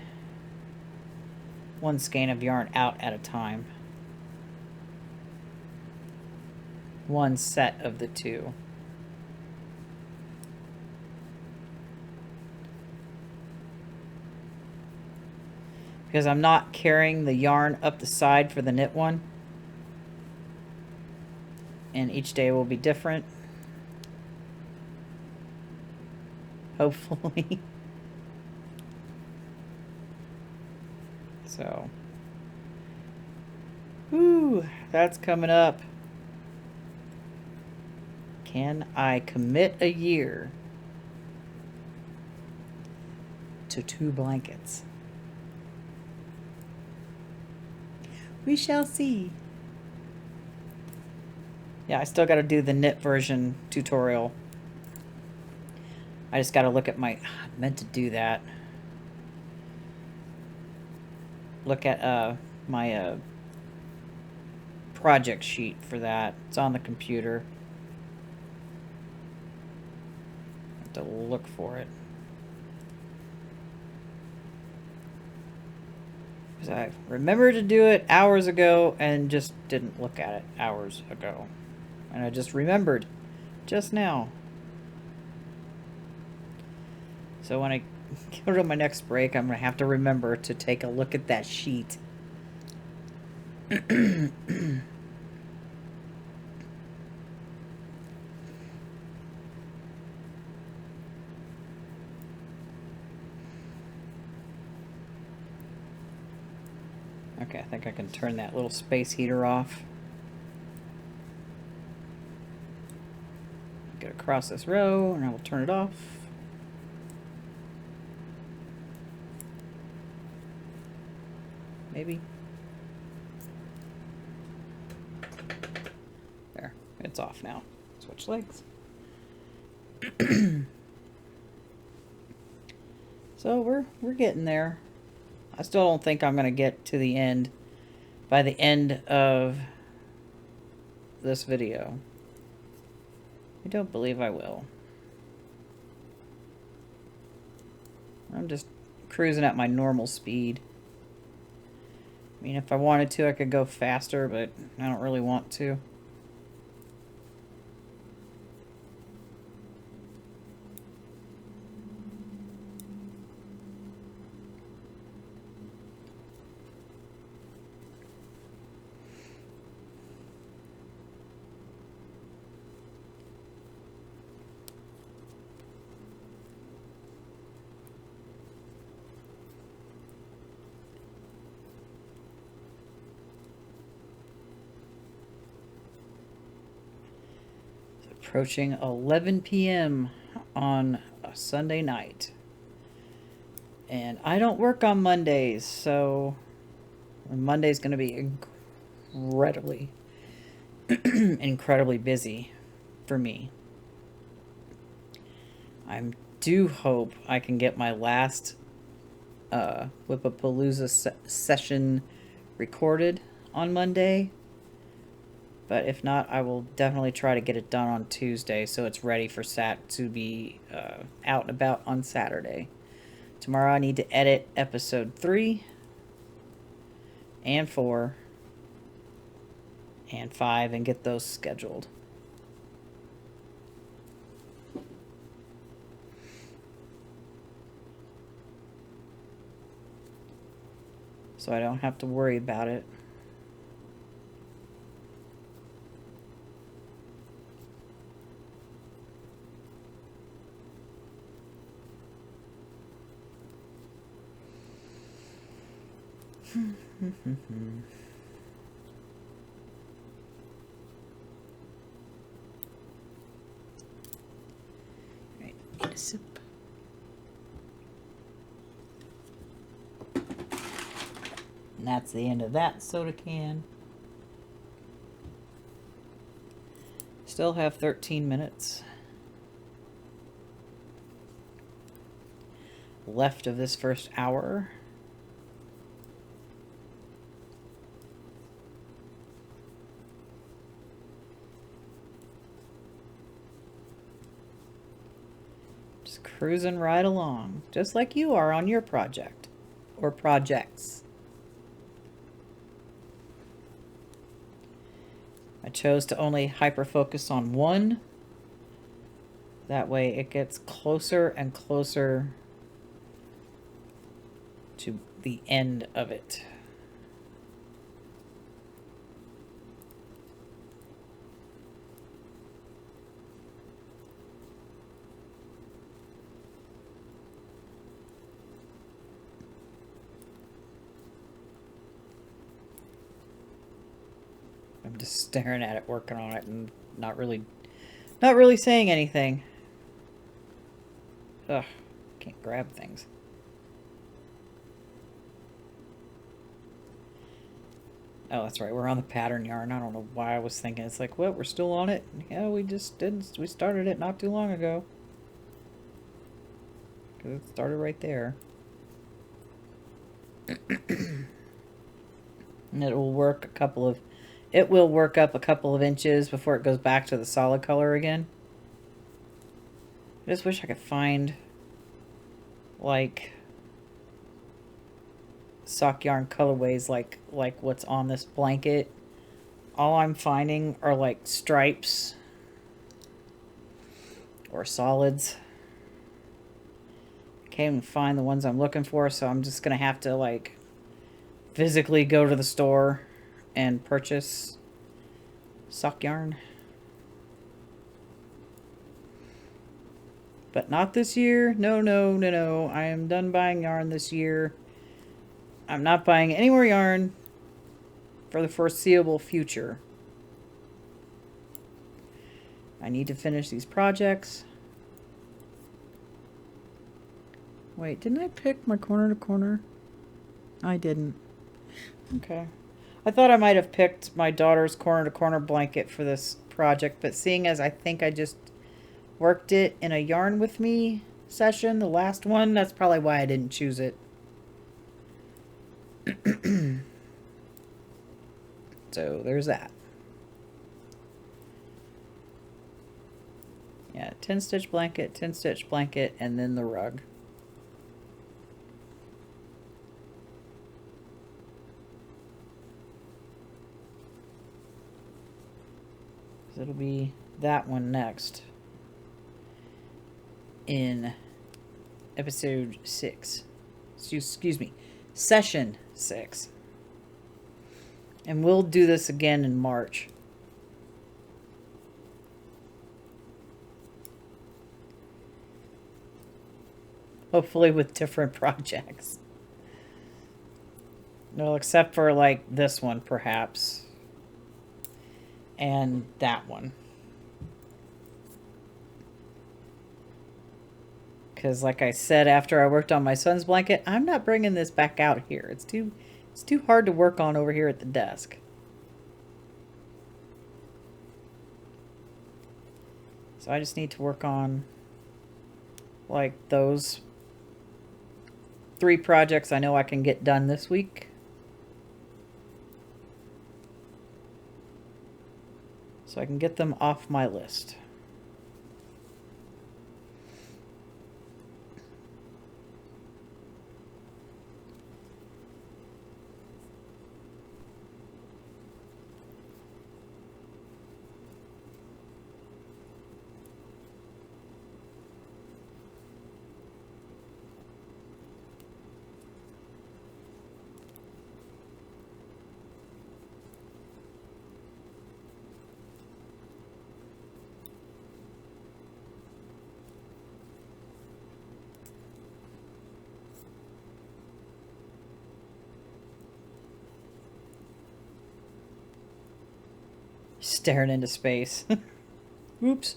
skein of yarn out at a time, one set of the two. Because I'm not carrying the yarn up the side for the knit one. And each day will be different. hopefully. So, whew, that's coming up. Can I commit a year to 2 blankets? We shall see. Yeah, I still got to do the knit version tutorial. I just got to look at my... I meant to do that. Look at my project sheet for that. It's on the computer. I have to look for it. Because I remembered to do it hours ago and just didn't look at it hours ago. And I just remembered just now. So when I go to my next break, I'm going to have to remember to take a look at that sheet. Okay, I think I can turn that little space heater off. Get across this row, and I will turn it off. Maybe. There, it's off now. Switch legs. So we're getting there. I still don't think I'm going to get to the end by the end of this video. I don't believe I will. I'm just cruising at my normal speed. I mean, if I wanted to, I could go faster, but I don't really want to. Approaching 11 p.m. on a Sunday night. And I don't work on Mondays, so Monday's going to be incredibly busy for me. I do hope I can get my last Wip-a-palooza session recorded on Monday. But if not, I will definitely try to get it done on Tuesday so it's ready for to be out and about on Saturday. Tomorrow I need to edit episode 3 and 4 and 5 and get those scheduled. So I don't have to worry about it. Right, need a sip. And that's the end of that soda can. Still have 13 minutes left of this first hour. Just cruising right along, just like you are on your project or projects. I chose to only hyper-focus on one. That way it gets closer and closer to the end of it. I'm just staring at it, working on it, and not really saying anything. Ugh, can't grab things. Oh, that's right. We're on the pattern yarn. I don't know why I was thinking. It's like, what? We're still on it? Yeah, we just didn't. We started it not too long ago. Because it started right there. And it will work it will work up a couple of inches before it goes back to the solid color again. I just wish I could find, like, sock yarn colorways like what's on this blanket. All I'm finding are like stripes or solids. Can't even find the ones I'm looking for, so I'm just gonna have to like physically go to the store and purchase sock yarn. But not this year. No, no, no, no. I am done buying yarn this year. I'm not buying any more yarn for the foreseeable future. I need to finish these projects. Wait, didn't I pick my corner to corner? I didn't. Okay. I thought I might have picked my daughter's corner to corner blanket for this project, but seeing as I think I just worked it in a yarn with me session, the last one, that's probably why I didn't choose it. So there's that. Yeah, 10 stitch blanket, 10 stitch blanket, and then the rug. So it'll be that one next in episode 6. Excuse me, session 6. And we'll do this again in March. Hopefully with different projects. Well, except for like this one, perhaps. And that one. Because like I said, after I worked on my son's blanket, I'm not bringing this back out here. It's too hard to work on over here at the desk. So I just need to work on like those 3 projects I know I can get done this week. So I can get them off my list. Staring into space. Oops.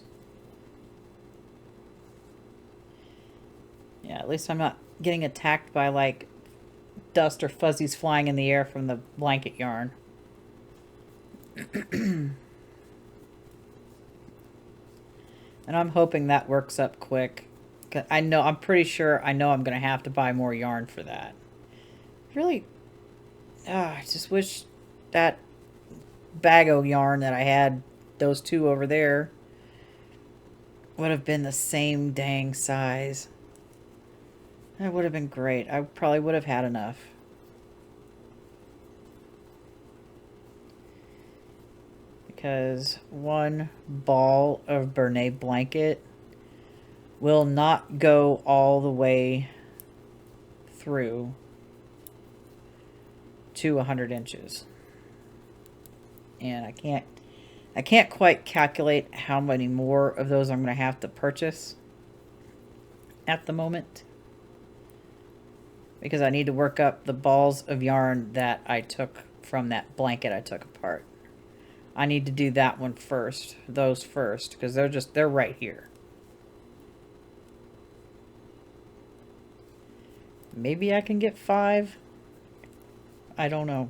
Yeah, at least I'm not getting attacked by like dust or fuzzies flying in the air from the blanket yarn. And I'm hoping that works up quick. I'm pretty sure I'm going to have to buy more yarn for that. Really, I just wish that bag of yarn that I had, those 2 over there, would have been the same dang size. That would have been great. I probably would have had enough. Because 1 ball of Bernay blanket will not go all the way through to 100 inches. And I can't quite calculate how many more of those I'm going to have to purchase at the moment, because I need to work up the balls of yarn that I took from that blanket I took apart. I need to do that one first, those first, because they're right here. Maybe I can get 5. I don't know.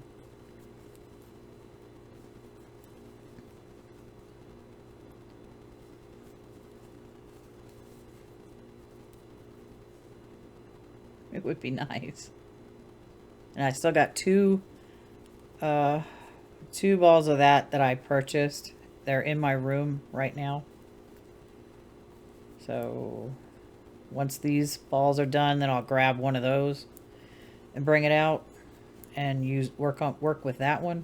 It would be nice. And I still got two balls of that I purchased. They're in my room right now. So once these balls are done, then I'll grab one of those and bring it out and work with that one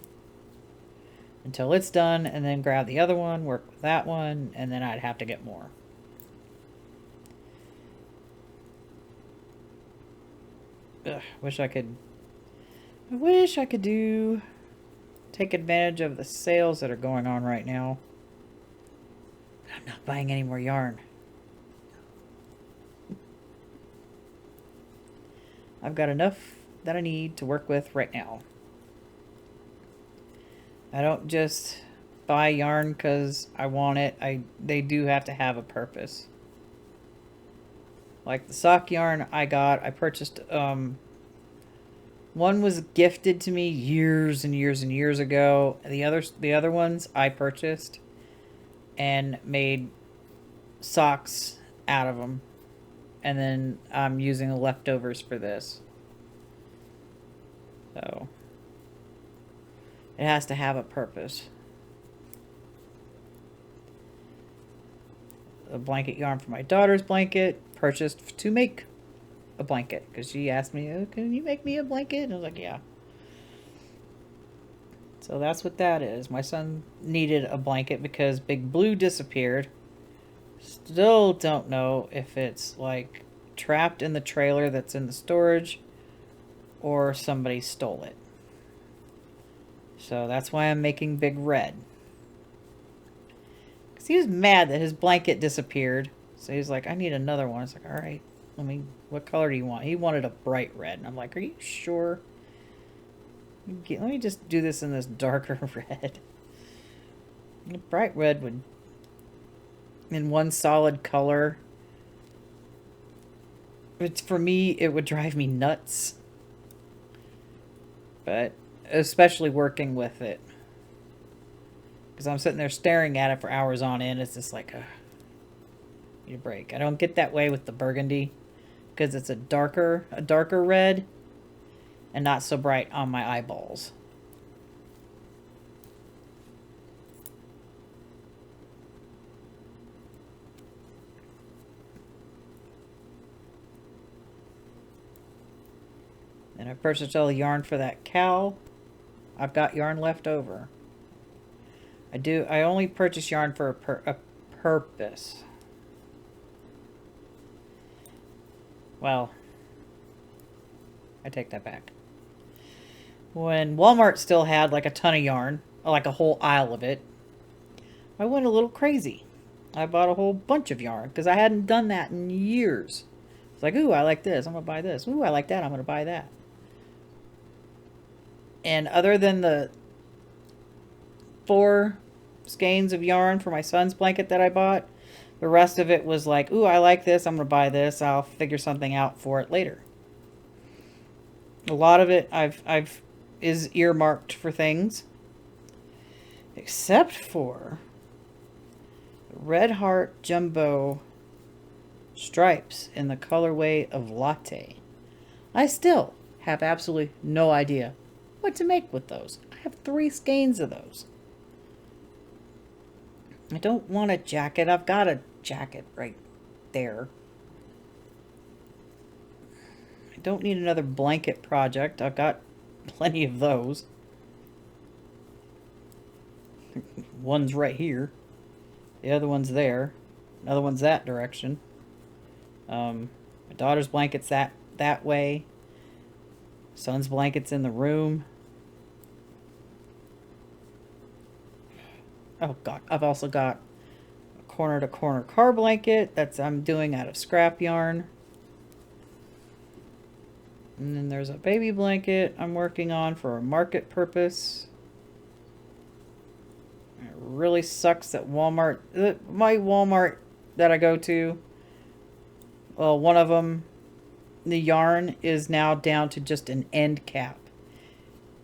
until it's done, and then grab the other one, work with that one, and then I'd have to get more. Ugh, I wish I could take advantage of the sales that are going on right now. I'm not buying any more yarn. I've got enough that I need to work with right now. I don't just buy yarn because I want it. They do have to have a purpose. Like the sock yarn I purchased, one was gifted to me years and years and years ago. The other ones I purchased and made socks out of them. And then I'm using the leftovers for this. So it has to have a purpose. A blanket yarn for my daughter's blanket, purchased to make a blanket, because she asked me, oh, can you make me a blanket? And I was like, yeah. So that's what that is. My son needed a blanket because Big Blue disappeared. Still don't know if it's like trapped in the trailer that's in the storage or somebody stole it. So that's why I'm making Big Red. Because he was mad that his blanket disappeared. So he's like, I need another one. I was like, all right, what color do you want? He wanted a bright red. And I'm like, are you sure? Let me just do this in this darker red. The bright red would, in one solid color, for me, it would drive me nuts. But especially working with it, because I'm sitting there staring at it for hours on end. It's just like, need a break. I don't get that way with the burgundy, because it's a darker red and not so bright on my eyeballs. And I purchased all the yarn for that cow. I've got yarn left over. I only purchase yarn for a purpose. Well, I take that back. When Walmart still had like a ton of yarn, like a whole aisle of it, I went a little crazy. I bought a whole bunch of yarn because I hadn't done that in years. It's like, ooh, I like this, I'm going to buy this. Ooh, I like that, I'm going to buy that. And other than the 4 skeins of yarn for my son's blanket that I bought, the rest of it was like, ooh, I like this, I'm going to buy this. I'll figure something out for it later. A lot of it is earmarked for things, except for the Red Heart Jumbo stripes in the colorway of Latte. I still have absolutely no idea what to make with those. I have 3 skeins of those. I don't want a jacket. I've got a jacket right there. I don't need another blanket project. I've got plenty of those. One's right here. The other one's there. Another one's that direction. My daughter's blanket's that way. Son's blanket's in the room. Oh god, I've also got a corner to corner car blanket I'm doing out of scrap yarn. And then there's a baby blanket I'm working on for a market purpose. It really sucks that Walmart, my Walmart that I go to, well, one of them, the yarn is now down to just an end cap.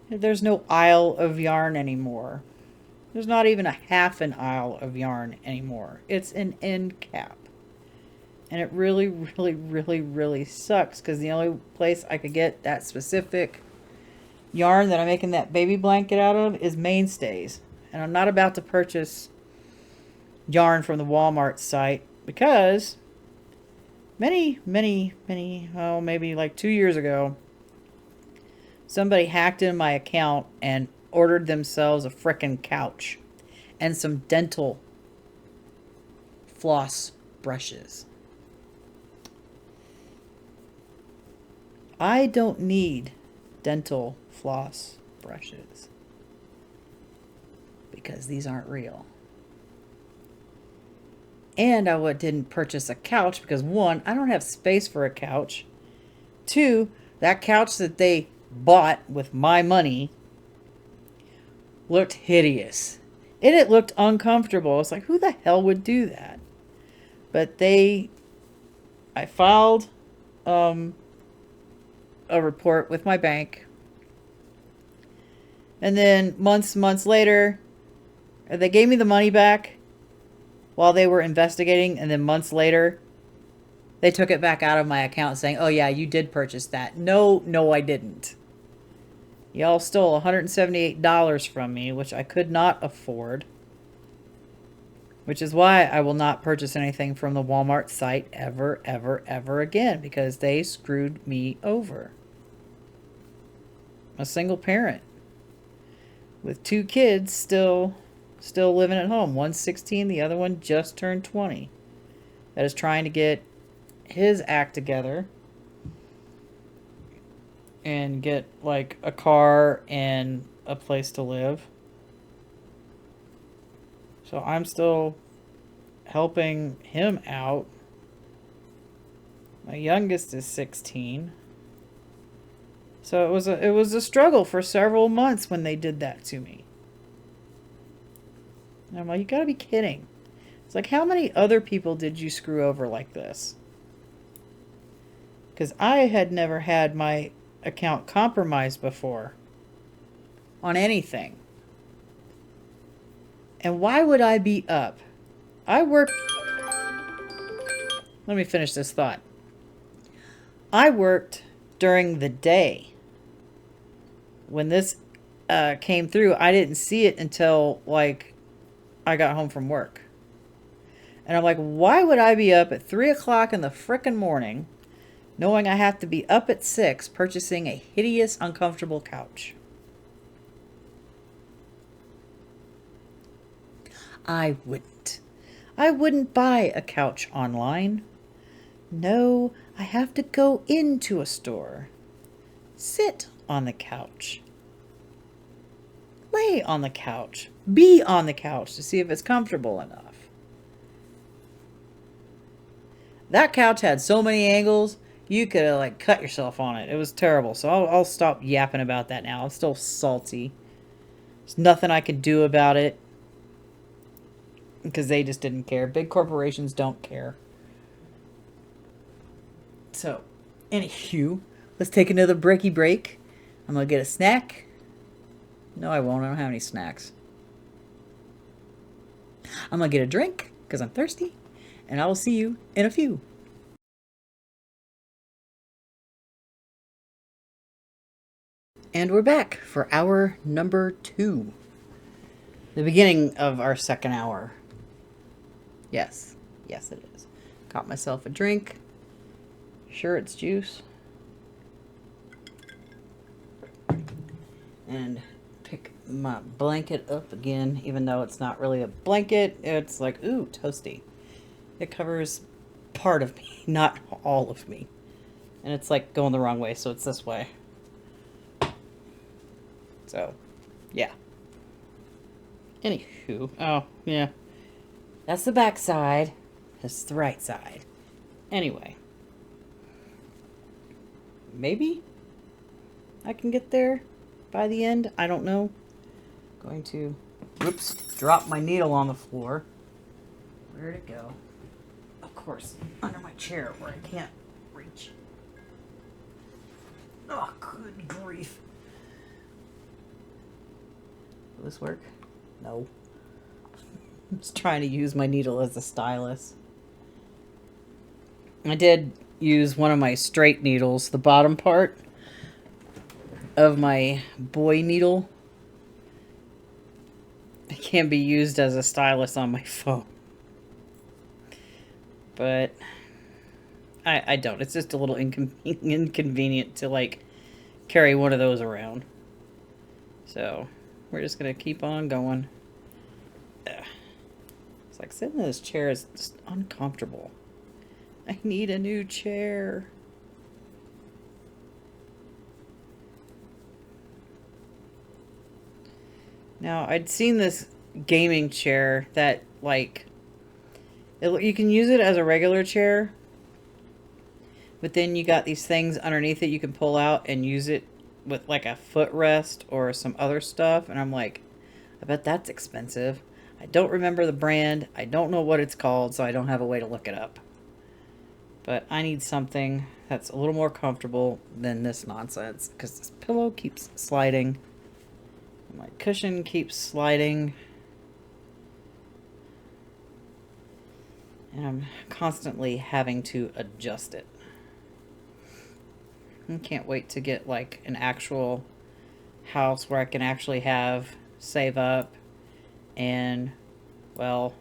There's no aisle of yarn anymore. There's not even a half an aisle of yarn anymore. It's an end cap. And it really, really, really, really sucks because the only place I could get that specific yarn that I'm making that baby blanket out of is Mainstays. And I'm not about to purchase yarn from the Walmart site because many, oh, maybe like 2 years ago, somebody hacked in my account and ordered themselves a frickin' couch and some dental floss brushes. I don't need dental floss brushes because these aren't real. And I didn't purchase a couch because, one, I don't have space for a couch. Two, that couch that they bought with my money looked hideous. And it looked uncomfortable. It's like, who the hell would do that? But I filed a report with my bank. And then months later, they gave me the money back while they were investigating. And then months later, they took it back out of my account saying, oh yeah, you did purchase that. No, I didn't. Y'all stole $178 from me, which I could not afford. Which is why I will not purchase anything from the Walmart site ever, ever, ever again. Because they screwed me over. A single parent with 2 kids still living at home. One's 16, the other one just turned 20. That is trying to get his act together and get like a car and a place to live. So I'm still helping him out. My youngest is 16. So it was a struggle for several months when they did that to me. And I'm like, you gotta be kidding. It's like, how many other people did you screw over like this? Because I had never had my account compromised before on anything. And why would I be up? Let me finish this thought. I worked during the day. When this came through, I didn't see it until like I got home from work. And I'm like, why would I be up at 3 o'clock in the frickin' morning knowing I have to be up at 6 purchasing a hideous, uncomfortable couch? I wouldn't. I wouldn't buy a couch online. No, I have to go into a store. Sit on the couch. Lay on the couch. Be on the couch to see if it's comfortable enough. That couch had so many angles, you could have like cut yourself on it. It was terrible. So I'll stop yapping about that now. I'm still salty. There's nothing I could do about it. Because they just didn't care. Big corporations don't care. So, anywho, let's take another breaky break. I'm going to get a snack. No, I won't. I don't have any snacks. I'm going to get a drink because I'm thirsty. And I will see you in a few. And we're back for hour number 2. The beginning of our second hour. Yes. Yes, it is. Got myself a drink. Sure, it's juice. And pick my blanket up again, even though it's not really a blanket. It's like, ooh, toasty. It covers part of me, not all of me. And it's like going the wrong way, so it's this way. So, yeah. Anywho, oh, yeah. That's the back side. That's the right side. Anyway. Maybe I can get there by the end. I don't know. Going to Whoops, dropped my needle on the floor. Where'd it go? Of course, under my chair where I can't reach. Oh, good grief. Will this work? No. I'm just trying to use my needle as a stylus. I did use one of my straight needles, the bottom part of my boy needle. It can be used as a stylus on my phone. But I don't. It's just a little inconvenient to, like, carry one of those around. So, we're just going to keep on going. Ugh. It's like sitting in this chair is just uncomfortable. I need a new chair. Now, I'd seen this gaming chair that, like, you can use it as a regular chair, but then you got these things underneath it you can pull out and use it with, like, a footrest or some other stuff. And I'm like, I bet that's expensive. I don't remember the brand. I don't know what it's called, so I don't have a way to look it up. But I need something that's a little more comfortable than this nonsense, because this pillow keeps sliding. My cushion keeps sliding. And I'm constantly having to adjust it. I can't wait to get, like, an actual house where I can actually save up and, well,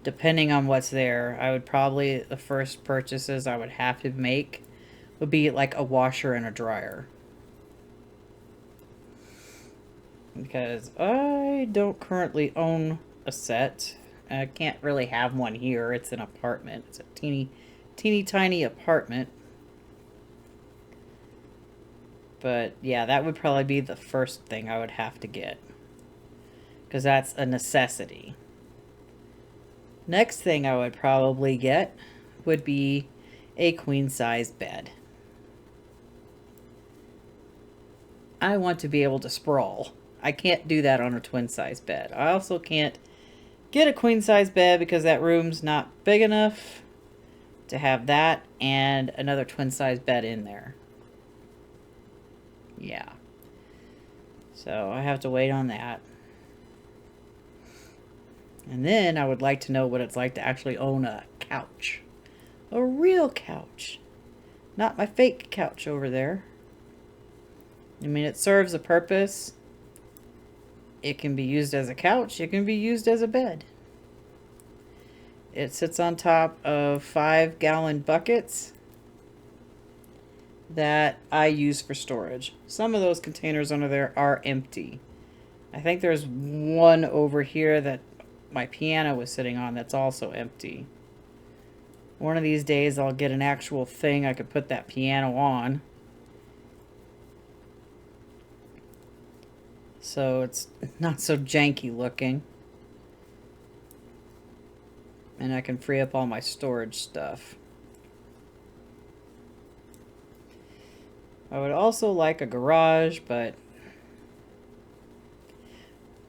depending on what's there, I would probably, the first purchases I would have to make would be like a washer and a dryer. Because I don't currently own a set. I can't really have one here. It's an apartment. It's a teeny tiny apartment. But yeah, that would probably be the first thing I would have to get. Because that's a necessity. Next thing I would probably get would be a queen size bed. I want to be able to sprawl. I can't do that on a twin size bed. I also can't get a queen size bed because that room's not big enough to have that and another twin size bed in there. Yeah. So I have to wait on that. And then I would like to know what it's like to actually own a couch. A real couch. Not my fake couch over there. I mean, it serves a purpose. It can be used as a couch. It can be used as a bed. It sits on top of 5-gallon buckets that I use for storage. Some of those containers under there are empty. I think there's one over here that my piano was sitting on that's also empty. One of these days I'll get an actual thing I could put that piano on. So it's not so janky looking. And I can free up all my storage stuff. I would also like a garage,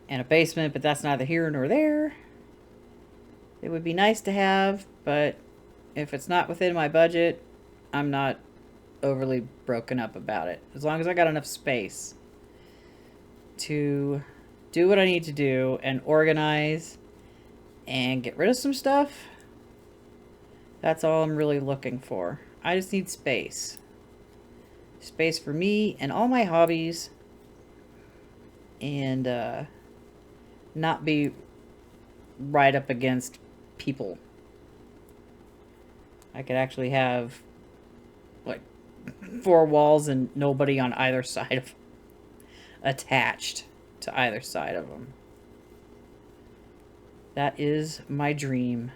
and a basement, but that's neither here nor there. It would be nice to have, but if it's not within my budget, I'm not overly broken up about it. As long as I got enough space to do what I need to do and organize and get rid of some stuff, that's all I'm really looking for. I just need space. Space for me and all my hobbies, and not be right up against people. I could actually have like 4 walls and nobody on either side of attached to either side of them. That is my dream.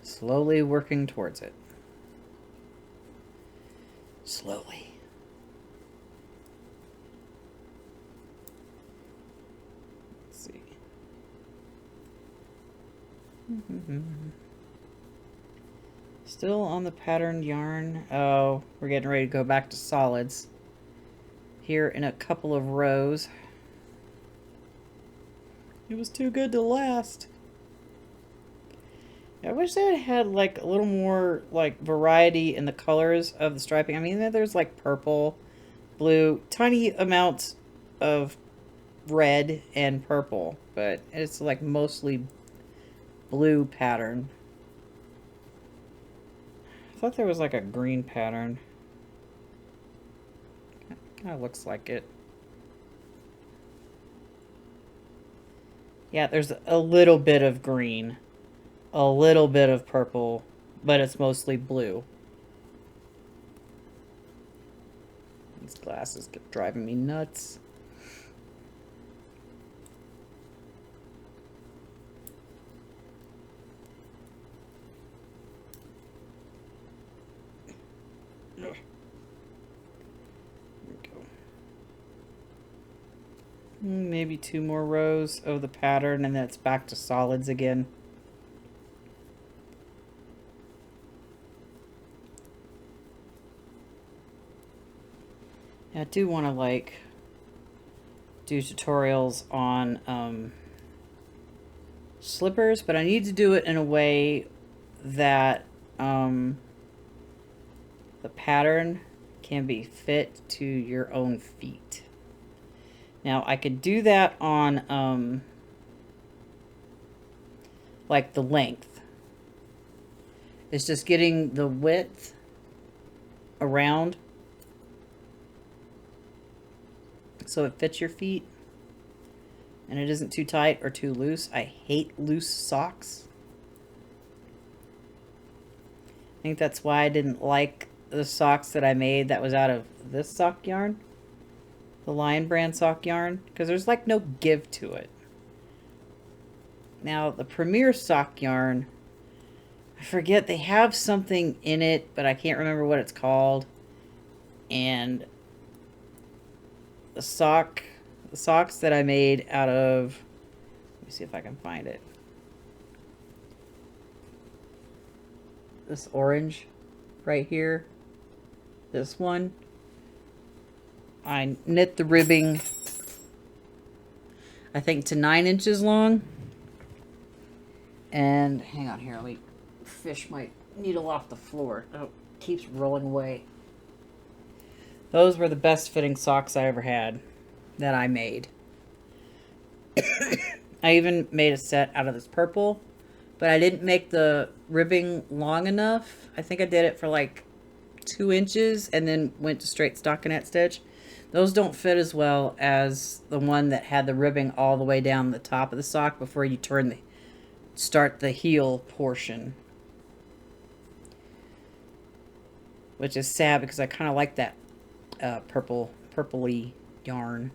Slowly working towards it. Slowly. Let's see. Still on the patterned yarn. Oh, we're getting ready to go back to solids here in a couple of rows. It was too good to last. I wish they had like a little more like variety in the colors of the striping. I mean, there's like purple, blue, tiny amounts of red and purple, but it's like mostly blue pattern. I thought there was like a green pattern. Kind of looks like it. Yeah, there's a little bit of green, a little bit of purple, but it's mostly blue. These glasses keep driving me nuts. There we go. Maybe 2 more rows of the pattern and then it's back to solids again. I do want to like do tutorials on slippers, but I need to do it in a way that the pattern can be fit to your own feet. Now I could do that on like the length. It's just getting the width around so it fits your feet and it isn't too tight or too loose. I hate loose socks. I think that's why I didn't like the socks that I made that was out of this sock yarn, the Lion brand sock yarn, because there's like no give to it. Now the Premier sock yarn, I forget, they have something in it, but I can't remember what it's called. And the socks that I made out of, let me see if I can find it. This orange right here, this one, I knit the ribbing, I think, to 9 inches long. And hang on here, let me fish my needle off the floor. Oh, it keeps rolling away. Those were the best fitting socks I ever had that I made. I even made a set out of this purple, but I didn't make the ribbing long enough. I think I did it for like 2 inches and then went to straight stockinette stitch. Those don't fit as well as the one that had the ribbing all the way down the top of the sock before you start the heel portion. Which is sad because I kind of like that purpley yarn.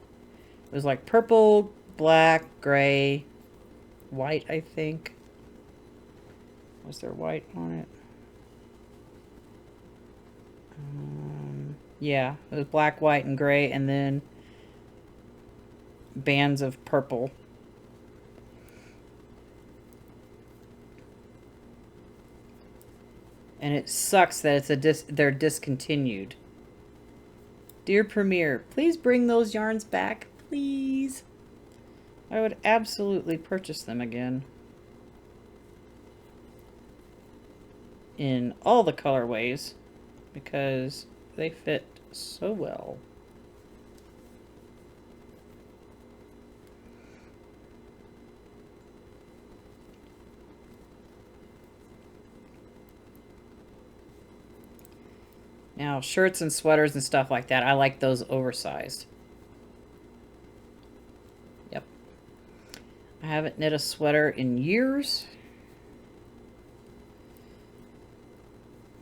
It was like purple, black, gray, white, I think. Was there white on it? Yeah, it was black, white, and gray, and then bands of purple. And it sucks that it's they're discontinued. Dear Premier, please bring those yarns back, please. I would absolutely purchase them again. In all the colorways, because they fit so well. Now, shirts and sweaters and stuff like that, I like those oversized. Yep. I haven't knit a sweater in years.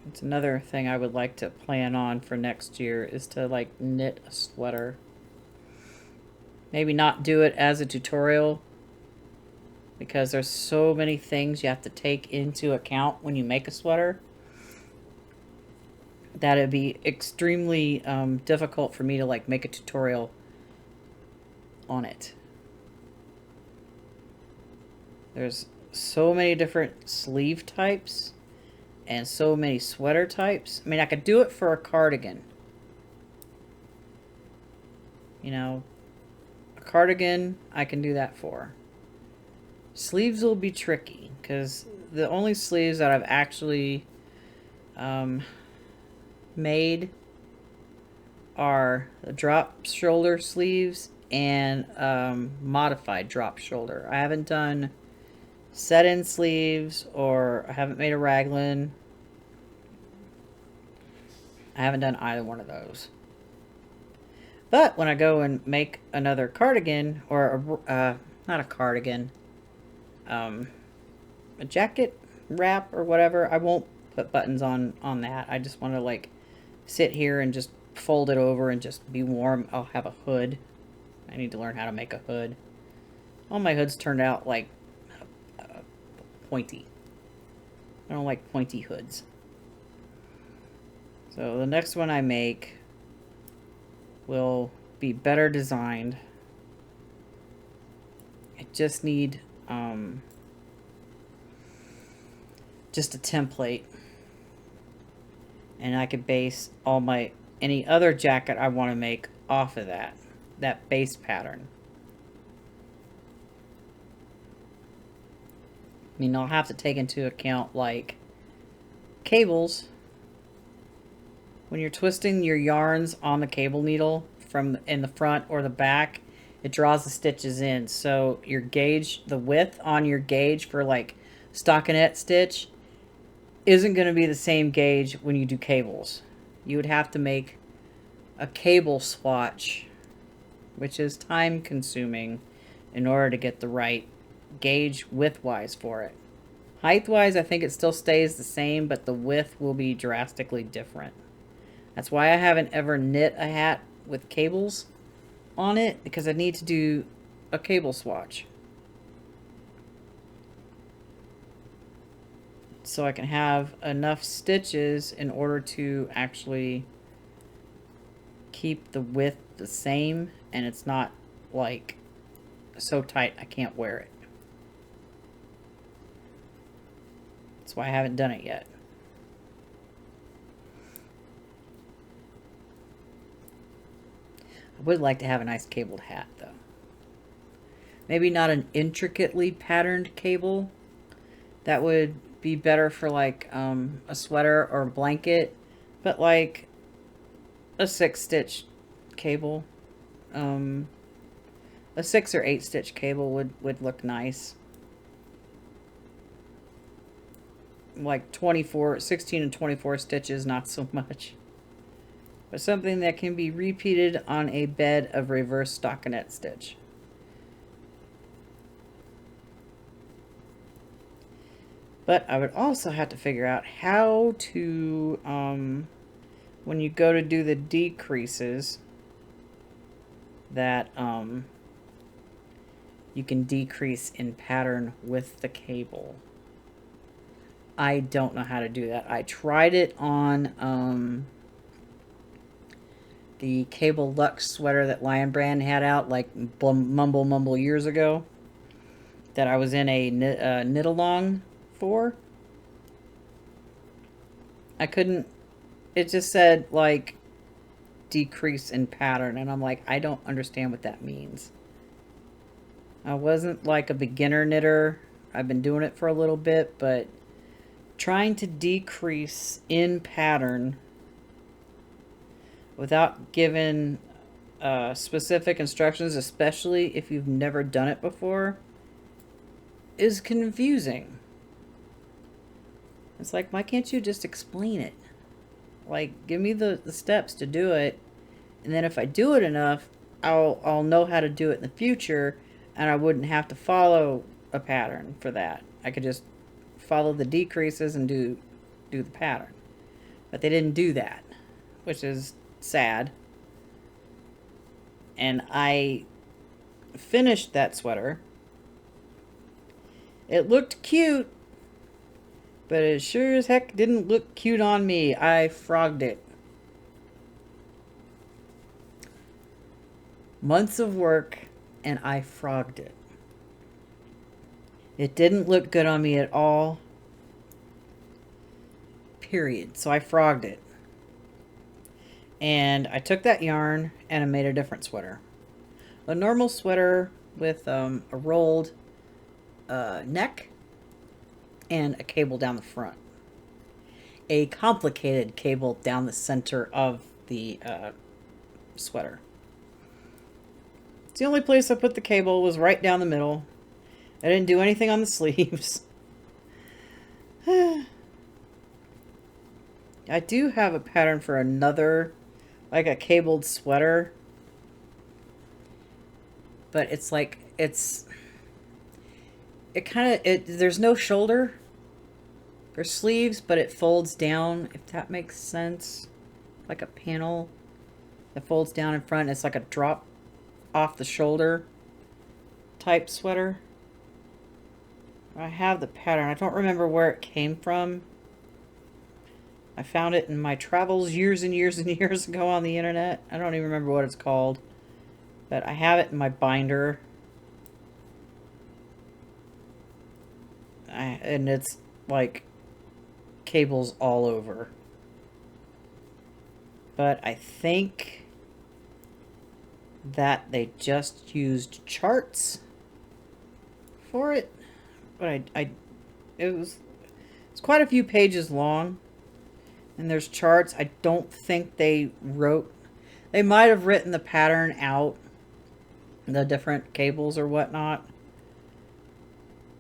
It's another thing I would like to plan on for next year, is to like knit a sweater. Maybe not do it as a tutorial, because there's so many things you have to take into account when you make a sweater that it'd be extremely difficult for me to like make a tutorial on it. There's so many different sleeve types and so many sweater types. I mean, I could do it for a cardigan. You know, a cardigan, I can do that for. Sleeves will be tricky because the only sleeves that I've actually made are the drop shoulder sleeves and modified drop shoulder. I haven't done set-in sleeves, or I haven't made a raglan. I haven't done either one of those. But when I go and make another cardigan, or not a cardigan, a jacket wrap or whatever, I won't put buttons on that. I just want to like sit here and just fold it over and just be warm. I'll have a hood. I need to learn how to make a hood. All my hoods turned out like pointy. I don't like pointy hoods. So the next one I make will be better designed. I just need just a template, and I could base all my any other jacket I want to make off of that base pattern. I mean, I'll have to take into account like cables. When you're twisting your yarns on the cable needle from in the front or the back, it draws the stitches in. So your gauge, the width on your gauge for like stockinette stitch isn't going to be the same gauge when you do cables. You would have to make a cable swatch, which is time consuming in order to get the right gauge width-wise for it. Height-wise, I think it still stays the same, but the width will be drastically different. That's why I haven't ever knit a hat with cables on it, because I need to do a cable swatch. So I can have enough stitches in order to actually keep the width the same, and it's not like so tight I can't wear it. That's why I haven't done it yet. I would like to have a nice cabled hat, though. Maybe not an intricately patterned cable. That would be better for like a sweater or a blanket, but like a 6-stitch cable. A 6 or 8-stitch cable would look nice. Like 16 and 24 stitches, not so much. But something that can be repeated on a bed of reverse stockinette stitch. But I would also have to figure out how to, when you go to do the decreases, that you can decrease in pattern with the cable. I don't know how to do that. I tried it on the Cable Luxe sweater that Lion Brand had out like mumble years ago, that I was in a knit-along for. I couldn't, it just said like decrease in pattern, and I'm like, I don't understand what that means. I wasn't like a beginner knitter. I've been doing it for a little bit, but trying to decrease in pattern without giving specific instructions, especially if you've never done it before, is confusing. It's like, why can't you just explain it? Like, give me the steps to do it, and then if I do it enough, I'll know how to do it in the future, and I wouldn't have to follow a pattern for that. I could just follow the decreases and do the pattern. But they didn't do that, which is sad. And I finished that sweater. It looked cute, but it sure as heck didn't look cute on me. I frogged it. Months of work, and I frogged it. It didn't look good on me at all. Period. So I frogged it. And I took that yarn and I made a different sweater. A normal sweater with a rolled neck and a cable down the front. A complicated cable down the center of the sweater. It's the only place I put the cable was right down the middle. I didn't do anything on the sleeves. I do have a pattern for another, like a cabled sweater. But it's like, it kind of, there's no shoulder for sleeves, but it folds down, if that makes sense. Like a panel that folds down in front. It's like a drop off the shoulder type sweater. I have the pattern. I don't remember where it came from. I found it in my travels years and years and years ago on the internet. I don't even remember what it's called. But I have it in my binder. And it's like cables all over. But I think that they just used charts for it. But it's quite a few pages long. And there's charts. I don't think they might have written the pattern out, the different cables or whatnot.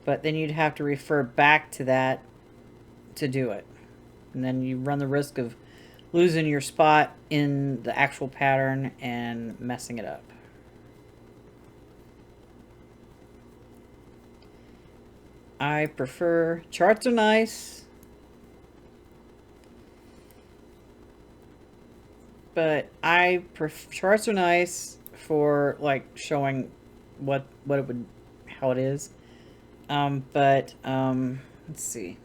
But then you'd have to refer back to that to do it. And then you run the risk of losing your spot in the actual pattern and messing it up. I prefer, charts are nice, but charts are nice for like showing what it would, how it is. Let's see.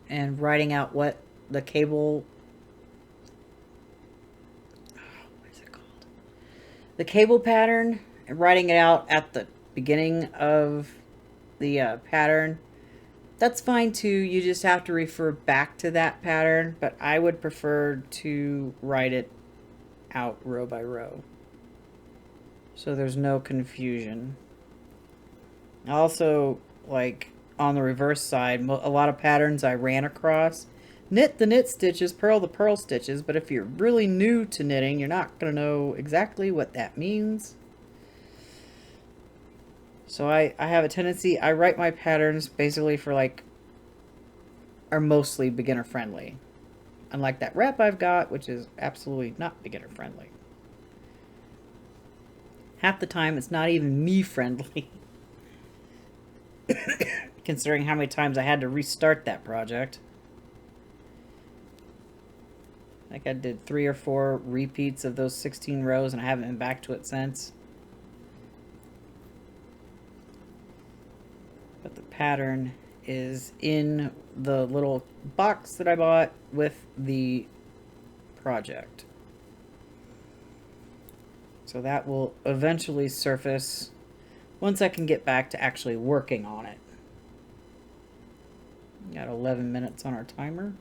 And writing out what the cable, what is it called? The cable pattern, and writing it out at the beginning of the pattern. That's fine too. You just have to refer back to that pattern, but I would prefer to write it out row by row, so there's no confusion. Also, like on the reverse side, a lot of patterns I ran across. Knit the knit stitches, purl the purl stitches, but if you're really new to knitting, you're not going to know exactly what that means. So I have a tendency, I write my patterns basically for like, are mostly beginner friendly. Unlike that rep I've got, which is absolutely not beginner friendly. Half the time it's not even me friendly. Considering how many times I had to restart that project. Like I did 3 or 4 repeats of those 16 rows and I haven't been back to it since. But the pattern is in the little box that I bought with the project. So that will eventually surface once I can get back to actually working on it. Got 11 minutes on our timer.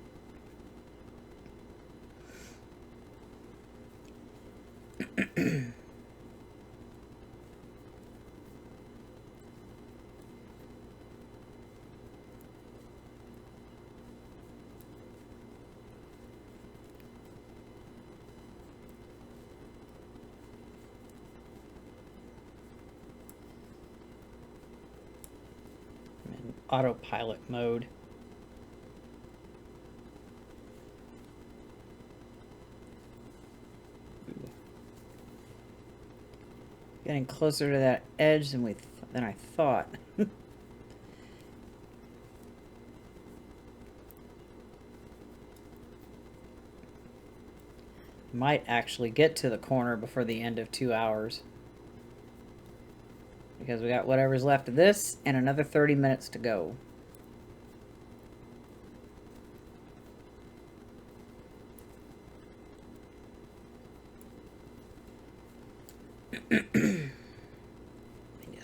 In autopilot mode. Getting closer to that edge than I thought. Might actually get to the corner before the end of 2 hours. Because we got whatever's left of this and another 30 minutes to go.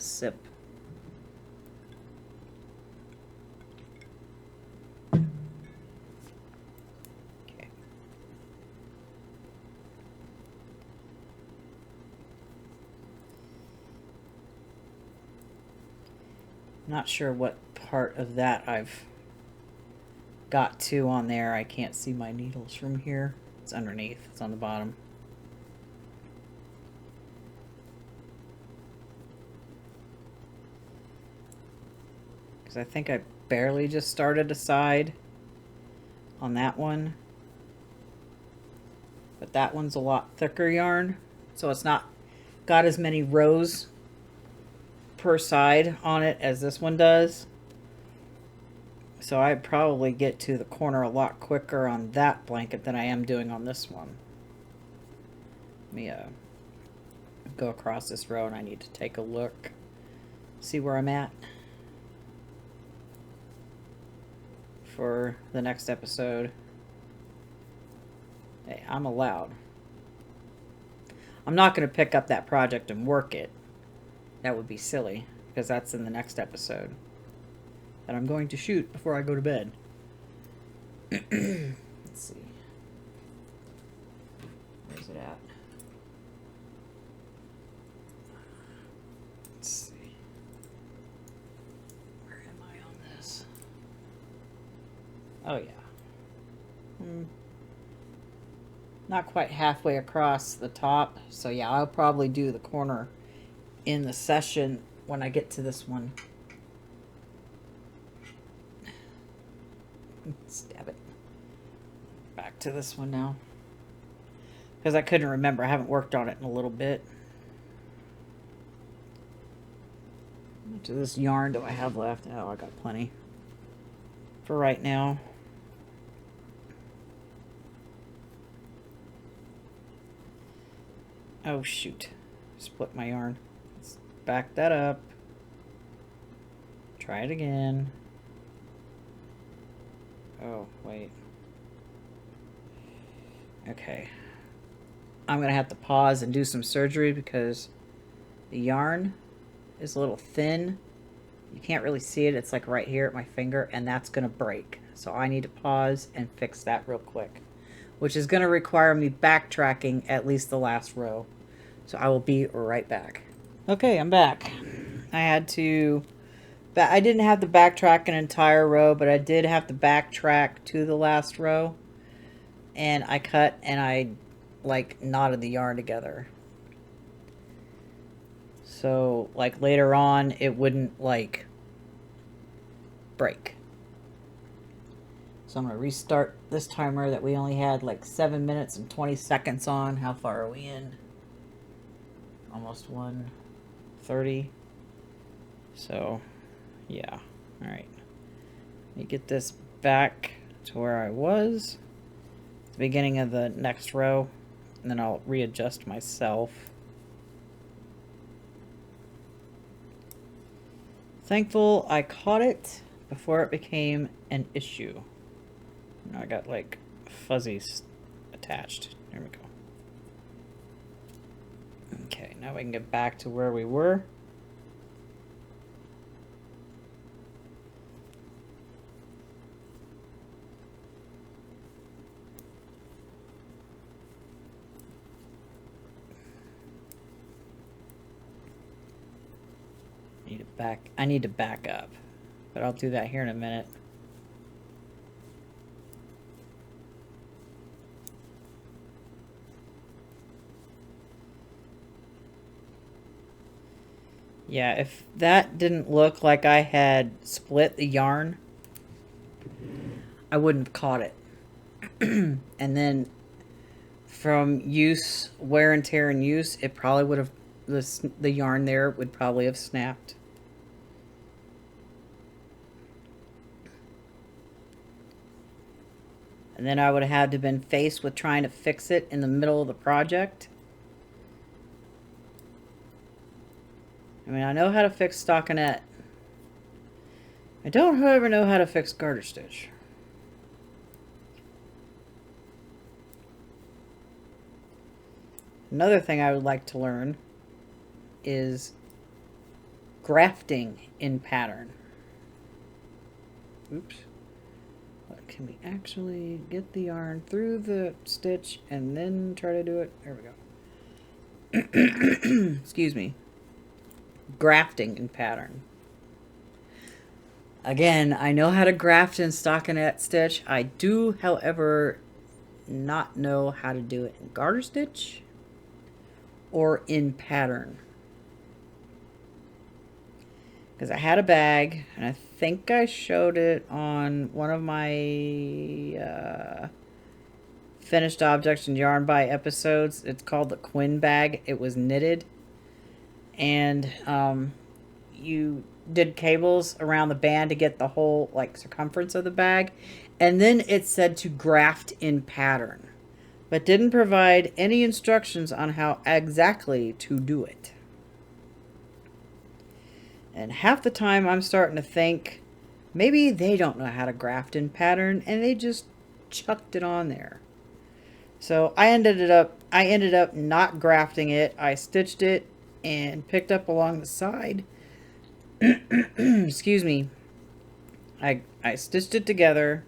Sip. Not sure what part of that I've got to on there. I can't see my needles from here. It's underneath. It's on the bottom. Because I think I barely just started a side on that one. But that one's a lot thicker yarn. So it's not got as many rows per side on it as this one does. So I'd probably get to the corner a lot quicker on that blanket than I am doing on this one. Let me go across this row and I need to take a look, see where I'm at for the next episode. Hey, I'm allowed. I'm not going to pick up that project and work it. That would be silly, because that's in the next episode that I'm going to shoot before I go to bed. Let's see. Where's it at? Let's see. Where am I on this? Oh, yeah. Not quite halfway across the top. So, yeah, I'll probably do the corner in the session when I get to this one. Stab it. Back to this one now. Because I couldn't remember. I haven't worked on it in a little bit. How much of this yarn do I have left? Oh, I got plenty for right now. Oh, shoot. Split my yarn. Let's back that up. Try it again. Oh, wait. Okay. I'm going to have to pause and do some surgery because the yarn is a little thin. You can't really see it. It's like right here at my finger, and that's going to break. So I need to pause and fix that real quick, which is going to require me backtracking at least the last row. So I will be right back. Okay, I'm back. I didn't have to backtrack an entire row, but I did have to backtrack to the last row. And I cut and I like knotted the yarn together. So like later on it wouldn't like break. So I'm going to restart this timer that we only had like 7 minutes and 20 seconds on. How far are we in? Almost 1:30. So, yeah. Alright. Let me get this back to where I was at the beginning of the next row. And then I'll readjust myself. Thankful I caught it before it became an issue. Now I got like fuzzies attached. There we go. Okay, now we can get back to where we were. I need to back up, but I'll do that here in a minute. Yeah, if that didn't look like I had split the yarn, I wouldn't have caught it. And then from use, wear and tear and use, it probably would have, the yarn there would probably have snapped. And then I would have had to been faced with trying to fix it in the middle of the project. I mean, I know how to fix stockinette. I don't, however, know how to fix garter stitch. Another thing I would like to learn is grafting in pattern. Oops. But can we actually get the yarn through the stitch and then try to do it? There we go. Excuse me. Grafting in pattern. Again, I know how to graft in stockinette stitch. I do, however, not know how to do it in garter stitch or in pattern. Because I had a bag, and I think I showed it on one of my finished objects and yarn buy episodes. It's called the Quinn bag. It was knitted, and you did cables around the band to get the whole like circumference of the bag, and then it said to graft in pattern, but didn't provide any instructions on how exactly to do it. And half the time I'm starting to think maybe they don't know how to graft in pattern and they just chucked it on there. So I ended up not grafting it. I stitched it and picked up along the side. Excuse me. I stitched it together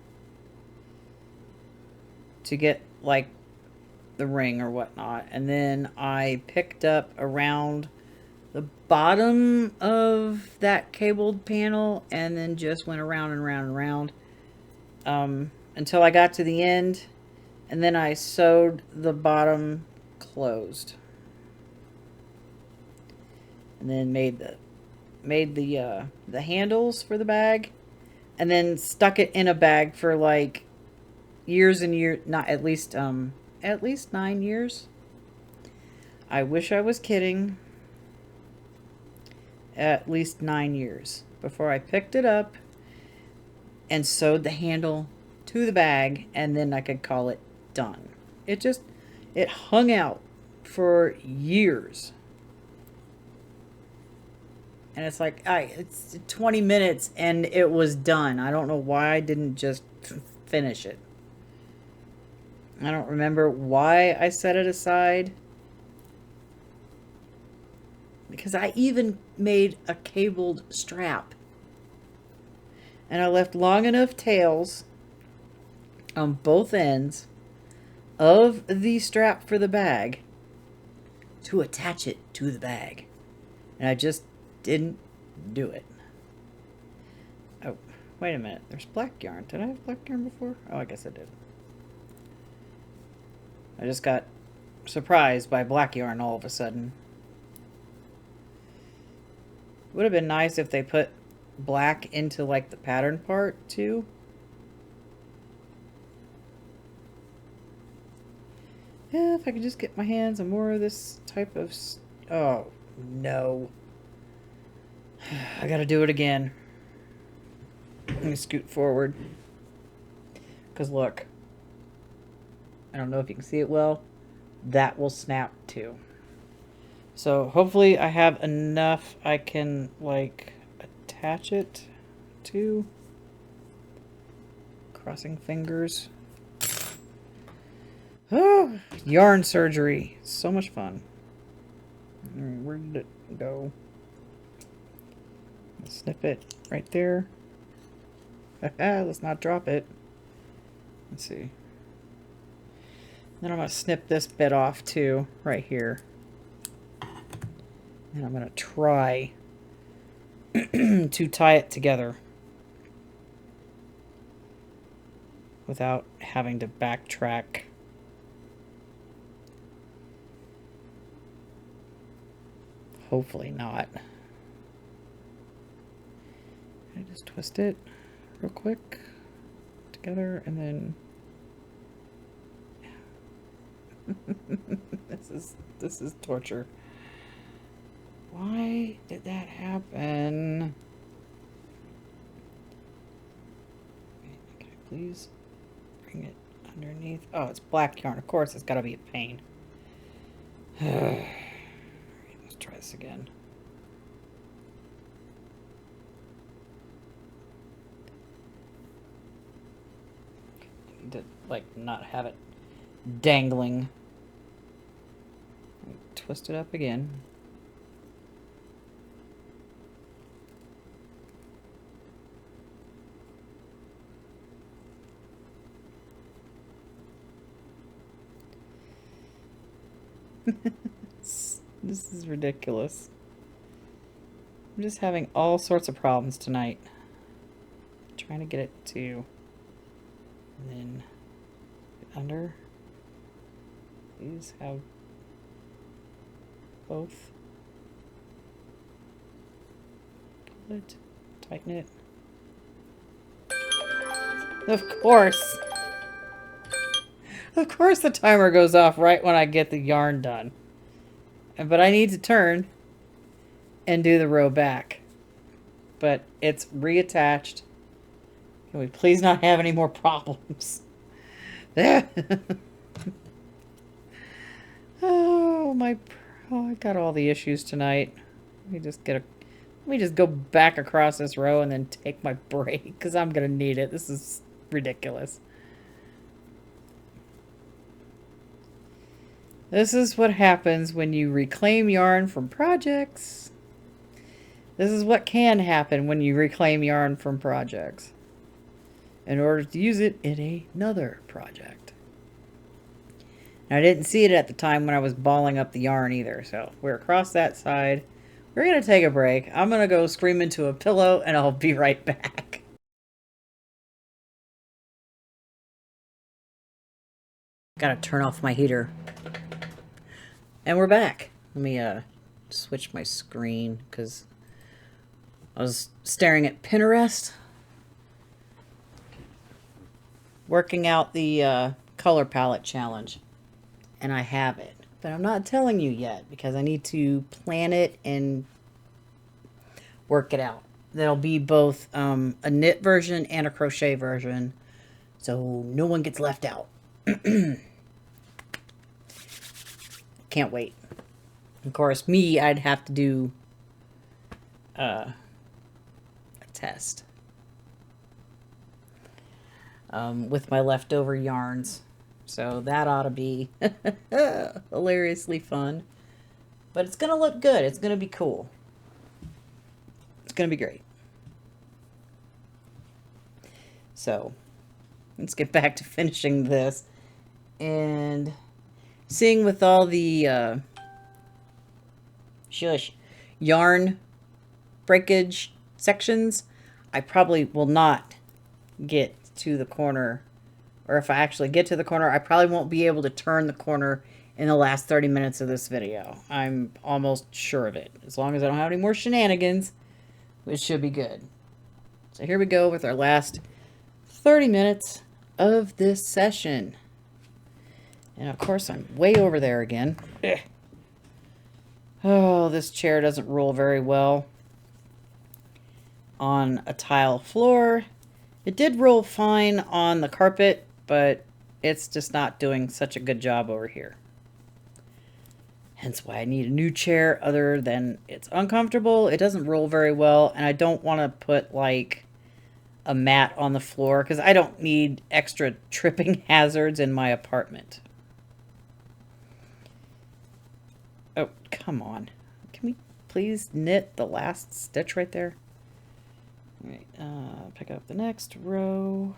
to get like the ring or whatnot, and then I picked up around the bottom of that cabled panel and then just went around and around and around until I got to the end, and then I sewed the bottom closed and then made the handles for the bag, and then stuck it in a bag for like years and years, not at least 9 years. I wish I was kidding. At least 9 years before I picked it up and sewed the handle to the bag, and then I could call it done. It hung out for years. And it's like, it's 20 minutes and it was done. I don't know why I didn't just finish it. I don't remember why I set it aside. Because I even made a cabled strap. And I left long enough tails on both ends of the strap for the bag to attach it to the bag. And I just didn't do it. Oh, wait a minute. There's black yarn. Did I have black yarn before? Oh, I guess I did. I just got surprised by black yarn all of a sudden. Would have been nice if they put black into like the pattern part too. Yeah, if I could just get my hands on more of this type of... Oh, no. I gotta do it again. Let me scoot forward. Because look. I don't know if you can see it well. That will snap too. So hopefully I have enough I can like attach it to. Crossing fingers. Oh, yarn surgery. So much fun. Where did it go? Snip it right there. Let's not drop it. Let's see. Then I'm going to snip this bit off too, right here. And I'm going to try to tie it together without having to backtrack. Hopefully not. I just twist it real quick together and then this is torture. Why did that happen? Can I please bring it underneath? Oh, it's black yarn. Of course, it's got to be a pain. Let's try this again. I need to, like, not have it dangling. Twist it up again. This is ridiculous. I'm just having all sorts of problems tonight. trying to get it to, and then under. These have both. Pull it, tighten it. Of course. Of course the timer goes off right when I get the yarn done. But I need to turn and do the row back. But it's reattached. Can we please not have any more problems? Oh, I got all the issues tonight. Let me just go back across this row and then take my break, because I'm going to need it. This is ridiculous. This is what happens when you reclaim yarn from projects. This is what can happen when you reclaim yarn from projects in order to use it in another project. And I didn't see it at the time when I was balling up the yarn either, so we're across that side. We're going to take a break. I'm going to go scream into a pillow, and I'll be right back. Gotta turn off my heater. And we're back. Let me switch my screen, because I was staring at Pinterest, working out the color palette challenge. And I have it. But I'm not telling you yet, because I need to plan it and work it out. There'll be both a knit version and a crochet version, so no one gets left out. Can't wait. Of course, I'd have to do a test with my leftover yarns. So that ought to be hilariously fun. But it's going to look good. It's going to be cool. It's going to be great. So let's get back to finishing this. And seeing with all the yarn breakage sections, I probably will not get to the corner. Or if I actually get to the corner, I probably won't be able to turn the corner in the last 30 minutes of this video. I'm almost sure of it. As long as I don't have any more shenanigans, it should be good. So here we go with our last 30 minutes of this session. And of course, I'm way over there again. Oh, this chair doesn't roll very well on a tile floor. It did roll fine on the carpet, but it's just not doing such a good job over here. Hence why I need a new chair, other than it's uncomfortable, it doesn't roll very well, and I don't want to put like a mat on the floor because I don't need extra tripping hazards in my apartment. Oh, come on. Can we please knit the last stitch right there? All right, pick up the next row.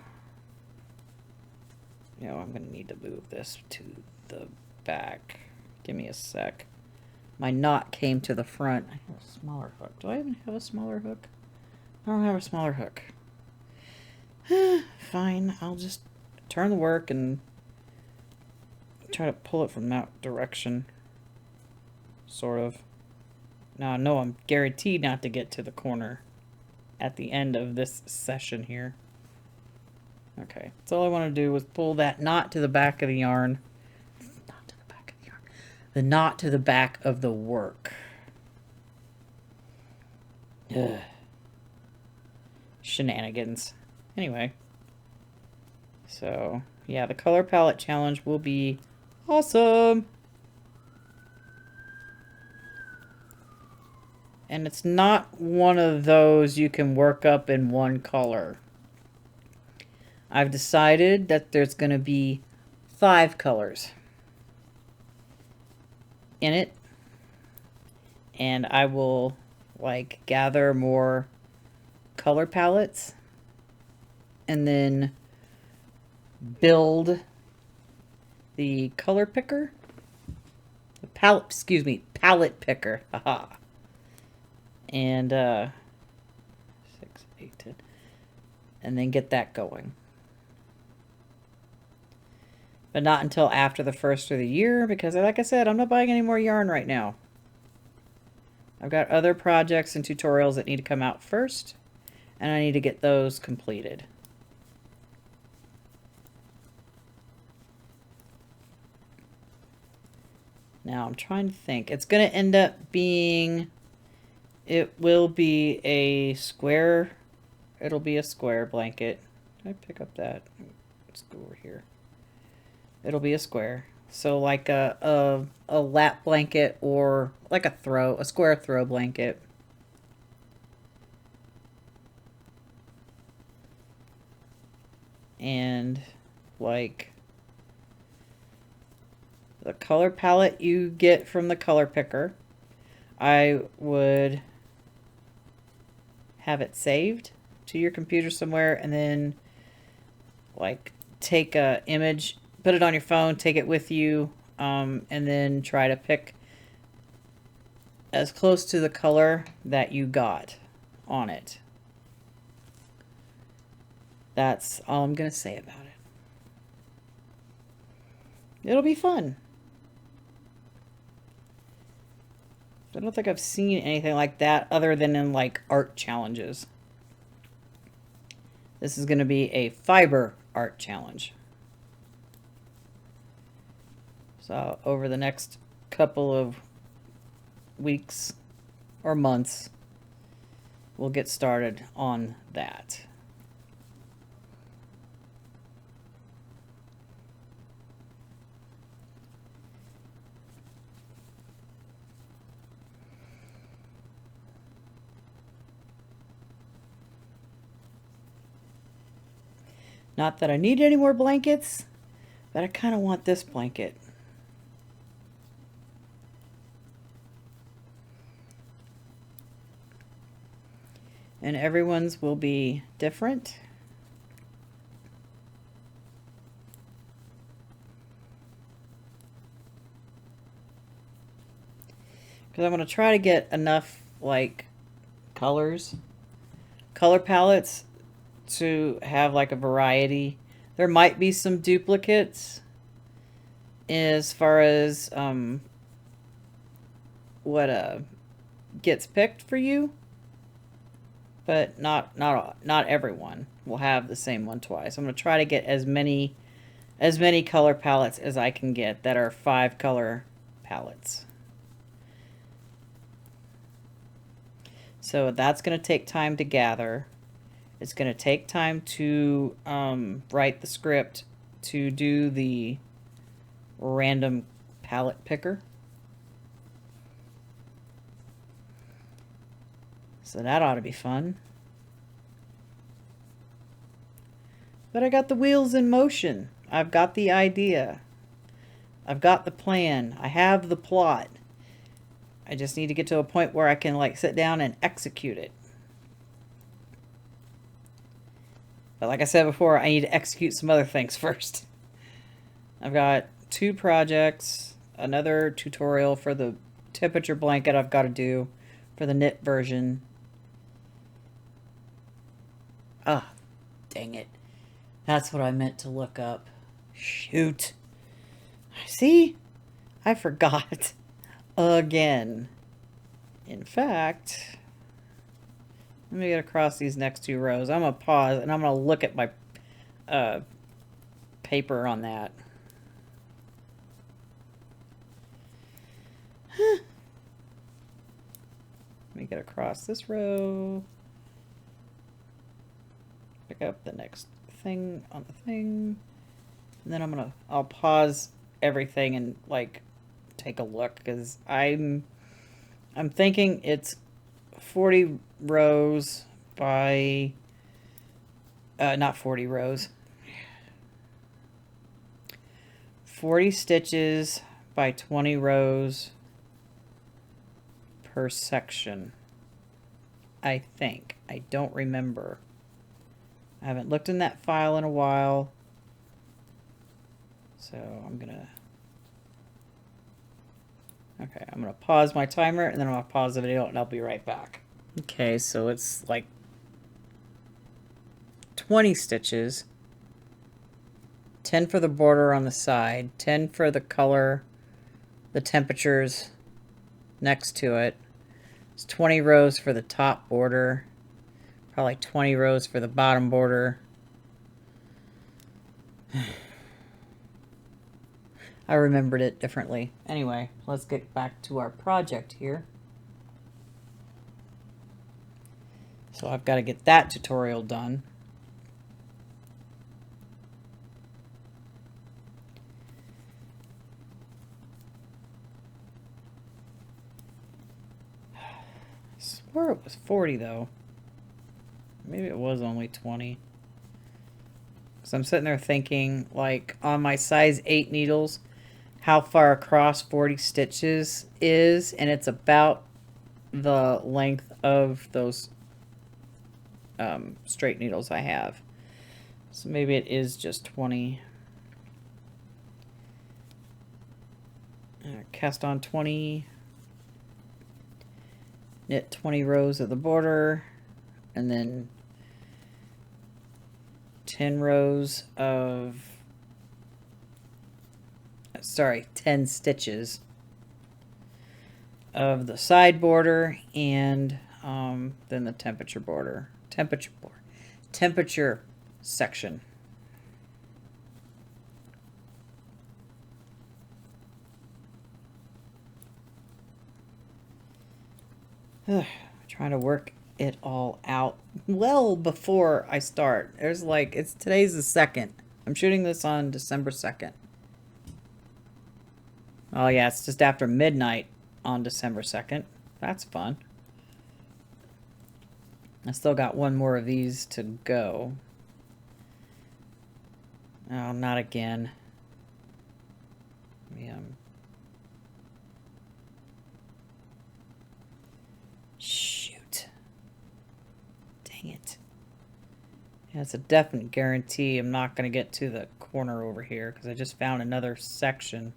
You know, I'm going to need to move this to the back. Give me a sec. My knot came to the front. I have a smaller hook. Do I even have a smaller hook? I don't have a smaller hook. Fine, I'll just turn the work and try to pull it from that direction. Sort of. Now I know I'm guaranteed not to get to the corner at the end of this session here. Okay, that's all I want to do was pull that knot to the back of the yarn. Not to the back of the yarn. The knot to the back of the work. Ugh. Shenanigans. Anyway. So, yeah, the color palette challenge will be awesome. And it's not one of those you can work up in one color. I've decided that there's going to be 5 colors in it. And I will, like, gather more color palettes. And then build the color picker. The palette, excuse me, palette picker. Haha. And 6, 8, 10. and then get that going. But not until after the first of the year, because like I said, I'm not buying any more yarn right now. I've got other projects and tutorials that need to come out first, and I need to get those completed. Now I'm trying to think. It's going to end up being, it will be a square, it'll be a square blanket. Did I pick up that? Let's go over here. It'll be a square. So like a lap blanket, or like a square throw blanket. And like the color palette you get from the color picker, I would have it saved to your computer somewhere, and then like take a image, put it on your phone, take it with you, and then try to pick as close to the color that you got on it. That's all I'm going to say about it. It'll be fun. I don't think I've seen anything like that other than in like art challenges. This is going to be a fiber art challenge. So over the next couple of weeks or months, we'll get started on that. Not that I need any more blankets, but I kind of want this blanket. And everyone's will be different. Because I'm going to try to get enough like color palettes to have like a variety. There might be some duplicates as far as what gets picked for you, but not everyone will have the same one twice. I'm going to try to get as many color palettes as I can get that are 5 color palettes. So that's going to take time to gather. It's going to take time to write the script to do the random palette picker. So that ought to be fun. But I got the wheels in motion. I've got the idea. I've got the plan. I have the plot. I just need to get to a point where I can like sit down and execute it. But like I said before, I need to execute some other things first. I've got 2 projects, another tutorial for the temperature blanket I've got to do for the knit version. Ah, dang it. That's what I meant to look up. Shoot. See? I forgot. Again. In fact, let me get across these next 2 rows. I'm going to pause and I'm going to look at my paper on that. Let me get across this row. Pick up the next thing on the thing. And then I'll pause everything and like take a look, because I'm thinking it's 40 rows by not 40 rows, 40 stitches by 20 rows per section. I think. I don't remember. I haven't looked in that file in a while. So I'm gonna pause my timer, and then I'll pause the video and I'll be right back. Okay, so it's like 20 stitches. 10 for the border on the side, 10 for the color, the temperatures next to it. It's 20 rows for the top border, probably 20 rows for the bottom border. I remembered it differently. Anyway, let's get back to our project here. So I've got to get that tutorial done. I swore it was 40 though. Maybe it was only 20. So I'm sitting there thinking, like, on my size 8 needles, how far across 40 stitches is, and it's about the length of those straight needles I have. So maybe it is just 20. Cast on 20. Knit 20 rows of the border, and then 10 rows of, sorry, 10 stitches of the side border, and then the temperature section. Trying to work it all out well before I start. There's like, today's the 2nd. I'm shooting this on December 2nd. Oh yeah, it's just after midnight on December 2nd. That's fun. I still got one more of these to go. Oh, not again. Yeah. Shoot. Dang it. Yeah, it's a definite guarantee I'm not going to get to the corner over here because I just found another section.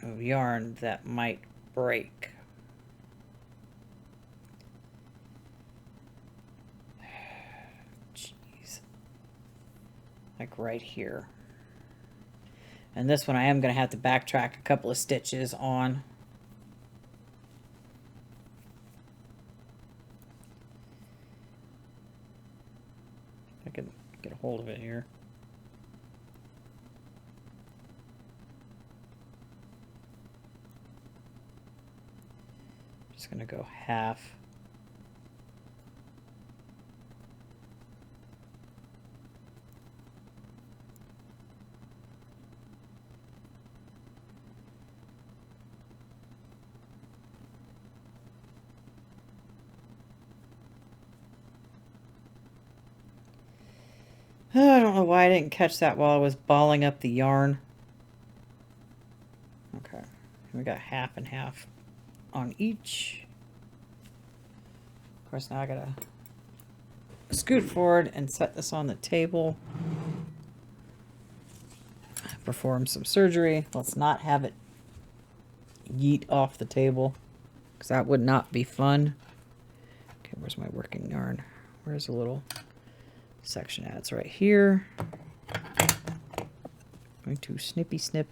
Of yarn that might break. Jeez. Like right here. And this one I am going to have to backtrack a couple of stitches on. I can get a hold of it here. Just going to go half. Oh, I don't know why I didn't catch that while I was balling up the yarn. Okay, we got half and half on each. Of course, now I gotta scoot forward and set this on the table. Perform some surgery. Let's not have it yeet off the table, because that would not be fun. Okay, where's my working yarn? Where's the little section at? It's right here. Going to snippy snip,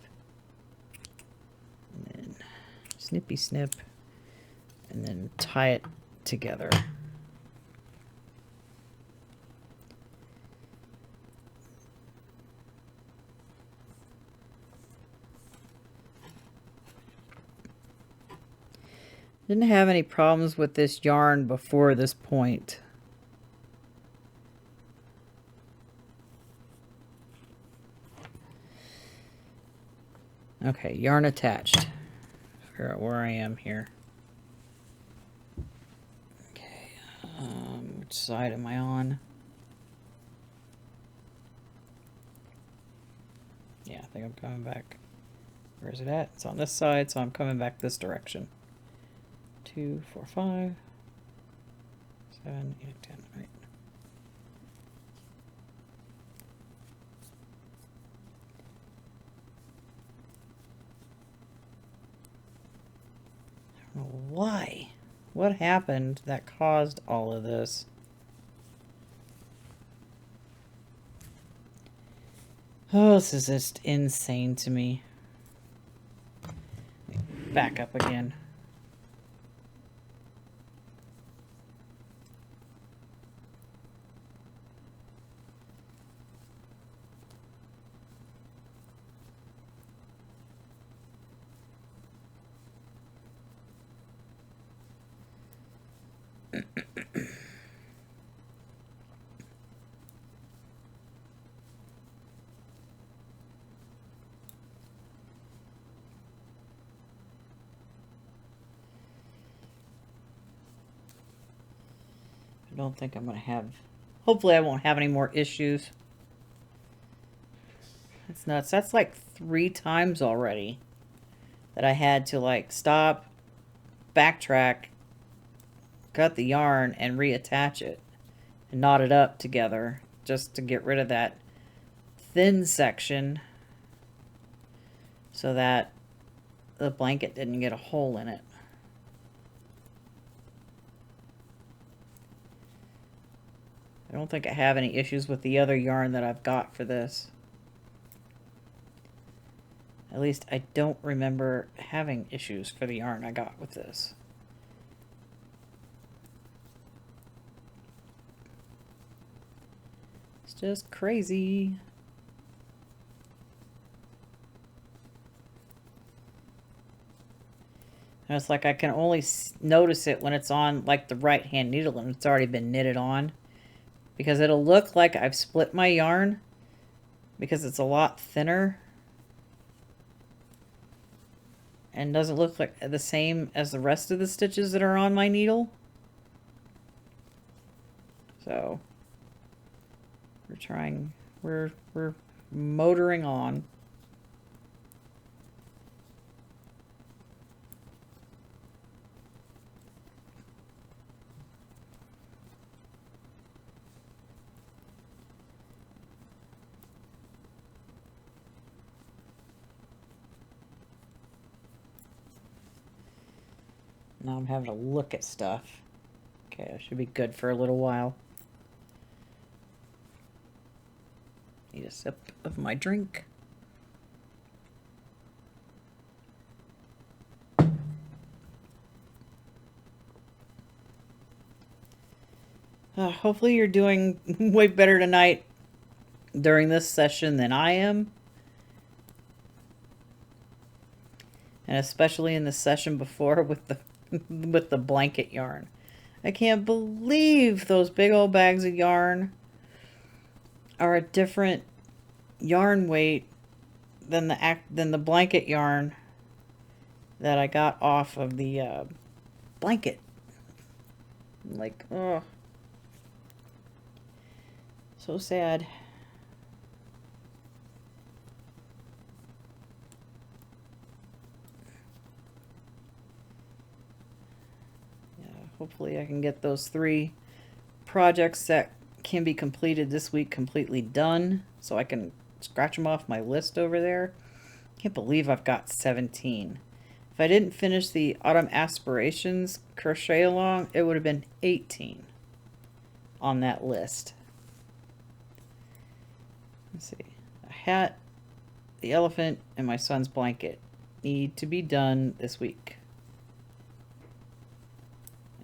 and then snippy snip, and then tie it together. Didn't have any problems with this yarn before this point. Okay, yarn attached. Figure out where I am here. Okay, which side am I on? Yeah, I think I'm coming back. Where is it at? It's on this side, so I'm coming back this direction. 2, 4, 5, 7, 8, 10, right. I don't know why What happened that caused all of this? Oh, this is just insane to me. Back up again. I don't think I'm going to have... Hopefully I won't have any more issues. That's nuts. That's like 3 times already that I had to like stop, backtrack, cut the yarn, and reattach it. And knot it up together just to get rid of that thin section so that the blanket didn't get a hole in it. I don't think I have any issues with the other yarn that I've got for this. At least I don't remember having issues for the yarn I got with this. It's just crazy. And it's like I can only notice it when it's on like the right hand needle and it's already been knitted on. Because it'll look like I've split my yarn because it's a lot thinner and doesn't look like the same as the rest of the stitches that are on my needle. So we're motoring on. Now I'm having to look at stuff. Okay, I should be good for a little while. Need a sip of my drink. Hopefully you're doing way better tonight during this session than I am. And especially in the session before with the blanket yarn. I can't believe those big old bags of yarn are a different yarn weight than the blanket yarn that I got off of the blanket. Like, oh, so sad. Hopefully I can get those 3 projects that can be completed this week completely done so I can scratch them off my list over there. Can't believe I've got 17. If I didn't finish the Autumn Aspirations crochet along, it would have been 18 on that list. Let's see. A hat, the elephant, and my son's blanket need to be done this week.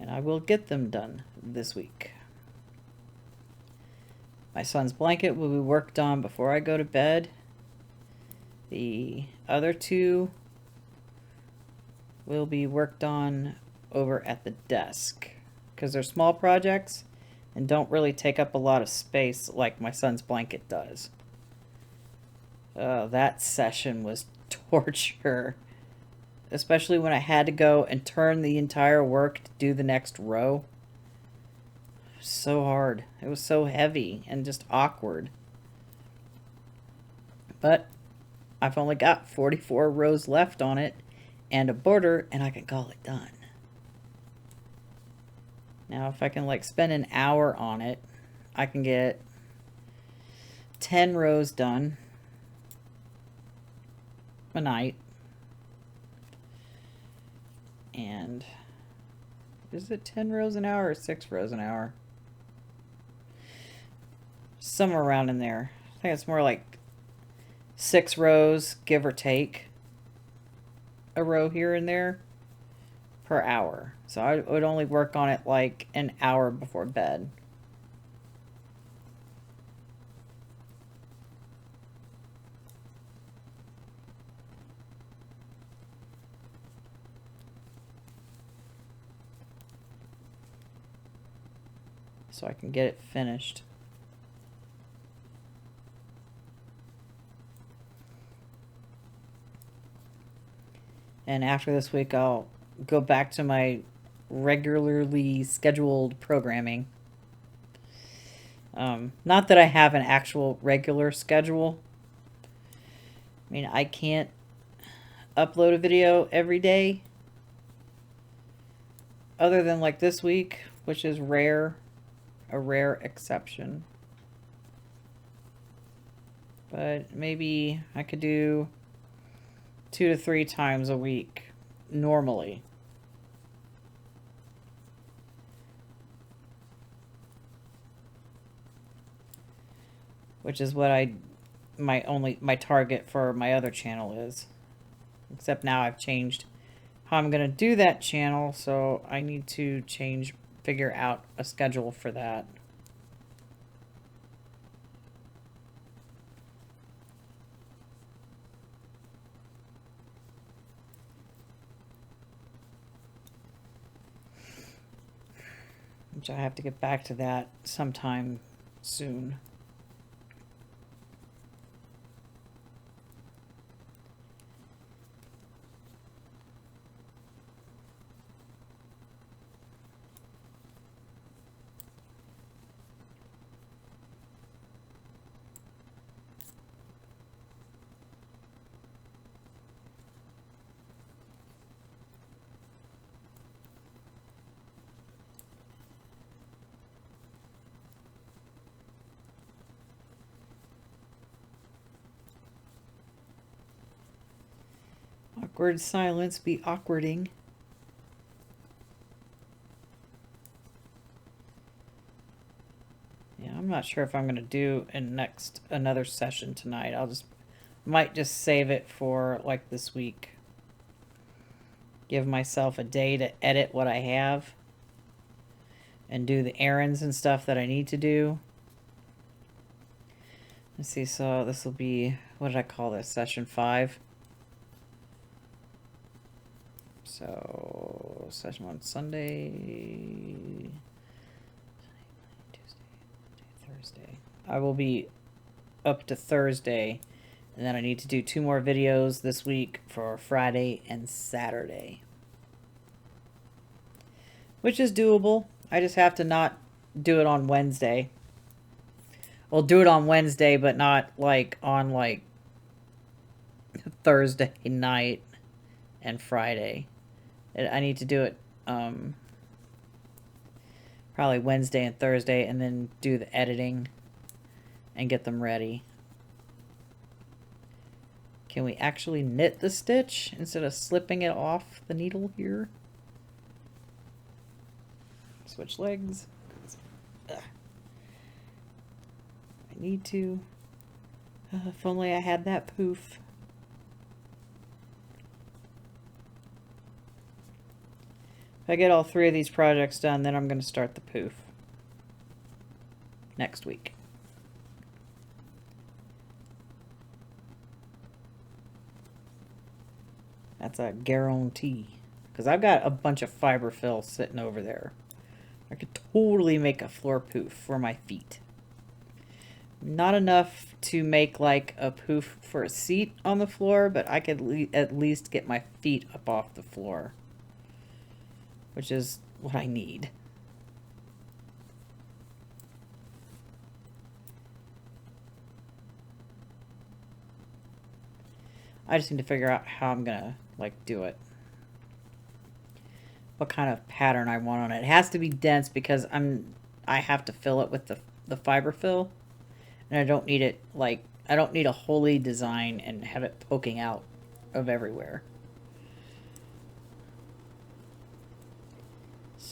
And I will get them done this week. My son's blanket will be worked on before I go to bed. The other 2 will be worked on over at the desk because they're small projects and don't really take up a lot of space like my son's blanket does. That session was torture. Especially when I had to go and turn the entire work to do the next row. So hard. It was so heavy and just awkward. But I've only got 44 rows left on it and a border, and I can call it done. Now if I can like spend an hour on it, I can get 10 rows done a night. And Is it 10 rows an hour or 6 rows an hour? Somewhere around in there. I think it's more like 6 rows, give or take. A row here and there per hour. So I would only work on it like an hour before bed. So I can get it finished. And after this week, I'll go back to my regularly scheduled programming. Not that I have an actual regular schedule. I mean, I can't upload a video every day. Other than like this week, which is rare. A rare exception. But maybe I could do 2 to 3 times a week normally. Which is what my target for my other channel is. Except now I've changed how I'm going to do that channel, so I need to figure out a schedule for that. Which I have to get back to that sometime soon. Awkward silence be awkwarding. Yeah, I'm not sure if I'm going to do another session tonight. Might just save it for like this week. Give myself a day to edit what I have and do the errands and stuff that I need to do. Let's see, so this will be, what did I call this? Session 5. So, session 1 Sunday, Tuesday, Thursday. I will be up to Thursday, and then I need to do 2 more videos this week for Friday and Saturday. Which is doable. I just have to not do it on Wednesday. Well, do it on Wednesday, but not like on like Thursday night and Friday. I need to do it probably Wednesday and Thursday, and then do the editing and get them ready. Can we actually knit the stitch instead of slipping it off the needle here? Switch legs. Ugh. I need to. If only I had that poof. If I get all 3 of these projects done, then I'm going to start the poof next week. That's a guarantee. Because I've got a bunch of fiber fill sitting over there. I could totally make a floor poof for my feet. Not enough to make like a poof for a seat on the floor, but I could at least get my feet up off the floor. Which is what I need. I just need to figure out how I'm gonna like do it. What kind of pattern I want on it. It has to be dense because I have to fill it with the fiber fill. And I don't need it like, I don't need a holy design and have it poking out of everywhere.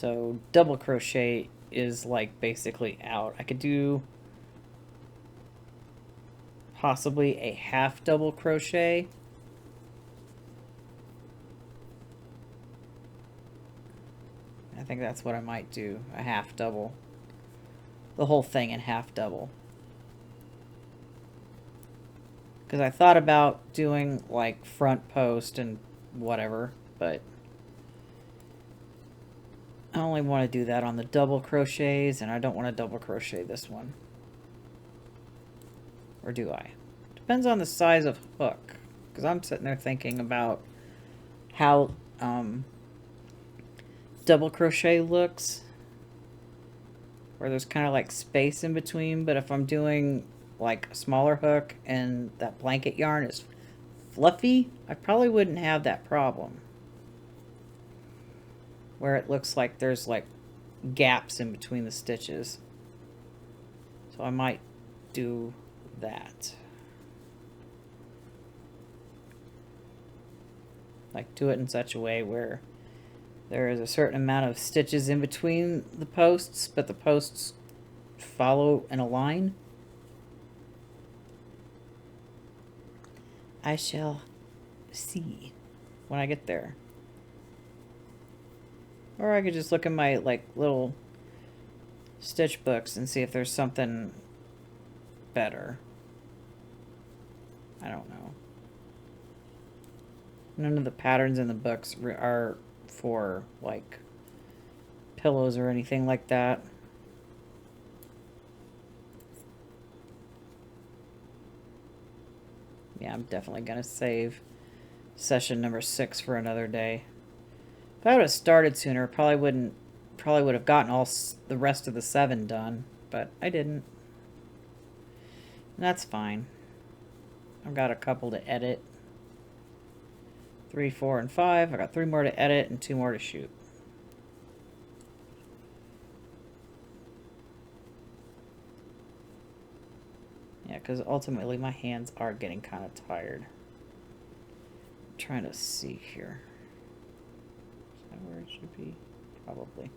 So double crochet is like basically out. I could do possibly a half double crochet. I think that's what I might do, a half double. The whole thing in half double. Because I thought about doing like front post and whatever, but I only want to do that on the double crochets, and I don't want to double crochet this one. Or do I? Depends on the size of hook. Because I'm sitting there thinking about how double crochet looks. Where there's kind of like space in between. But if I'm doing like a smaller hook and that blanket yarn is fluffy, I probably wouldn't have that problem. Where it looks like there's like gaps in between the stitches. So I might do that. Like do it in such a way where there is a certain amount of stitches in between the posts, but the posts follow in a line. I shall see when I get there. Or I could just look at my like little stitch books and see if there's something better. I don't know. None of the patterns in the books are for like pillows or anything like that. Yeah, I'm definitely gonna save session number 6 for another day. If I would have started sooner, probably would have gotten all the rest of the 7 done, but I didn't. And that's fine. I've got a couple to edit. 3, 4, and 5. I got 3 more to edit and 2 more to shoot. Yeah, because ultimately my hands are getting kind of tired. I'm trying to see here. Is that where it should be? Probably.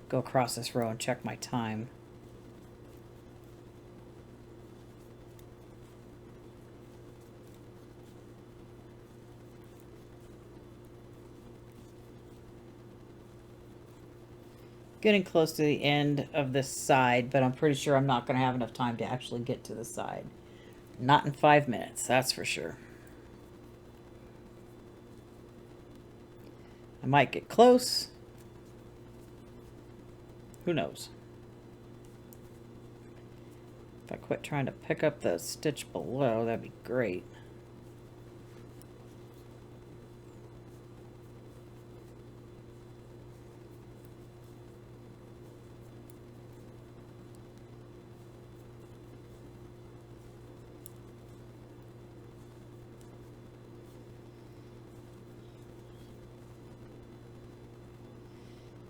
Go across this row and check my time. Getting close to the end of this side, but I'm pretty sure I'm not going to have enough time to actually get to the side. Not in 5 minutes, that's for sure. I might get close. Who knows? If I quit trying to pick up the stitch below, that'd be great.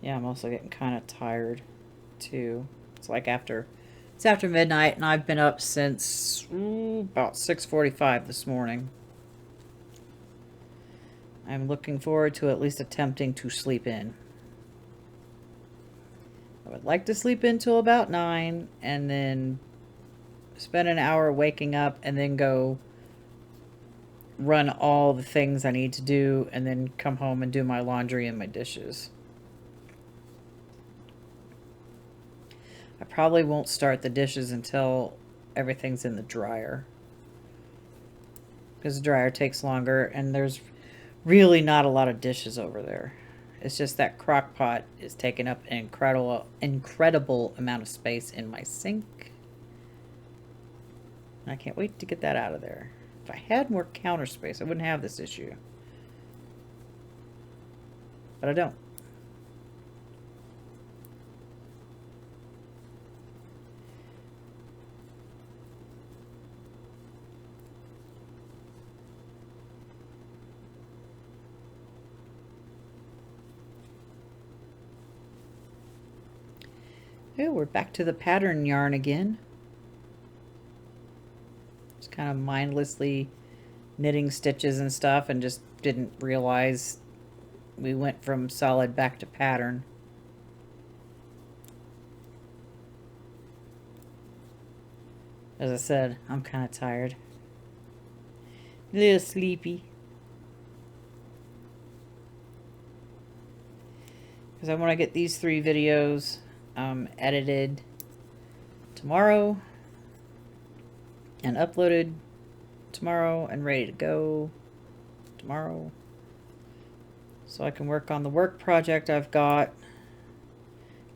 Yeah, I'm also getting kind of tired, too. It's like after midnight, and I've been up since about 6:45 this morning. I'm looking forward to at least attempting to sleep in. I would like to sleep in till about 9, and then spend an hour waking up, and then go run all the things I need to do, and then come home and do my laundry and my dishes. I probably won't start the dishes until everything's in the dryer. Because the dryer takes longer, and there's really not a lot of dishes over there. It's just that crock pot is taking up an incredible amount of space in my sink. And I can't wait to get that out of there. If I had more counter space, I wouldn't have this issue. But I don't. Oh, we're back to the pattern yarn again. Just kind of mindlessly knitting stitches and stuff and just didn't realize we went from solid back to pattern. As I said, I'm kind of tired. A little sleepy. Because I want to get these 3 videos edited tomorrow and uploaded tomorrow and ready to go tomorrow, so I can work on the work project I've got,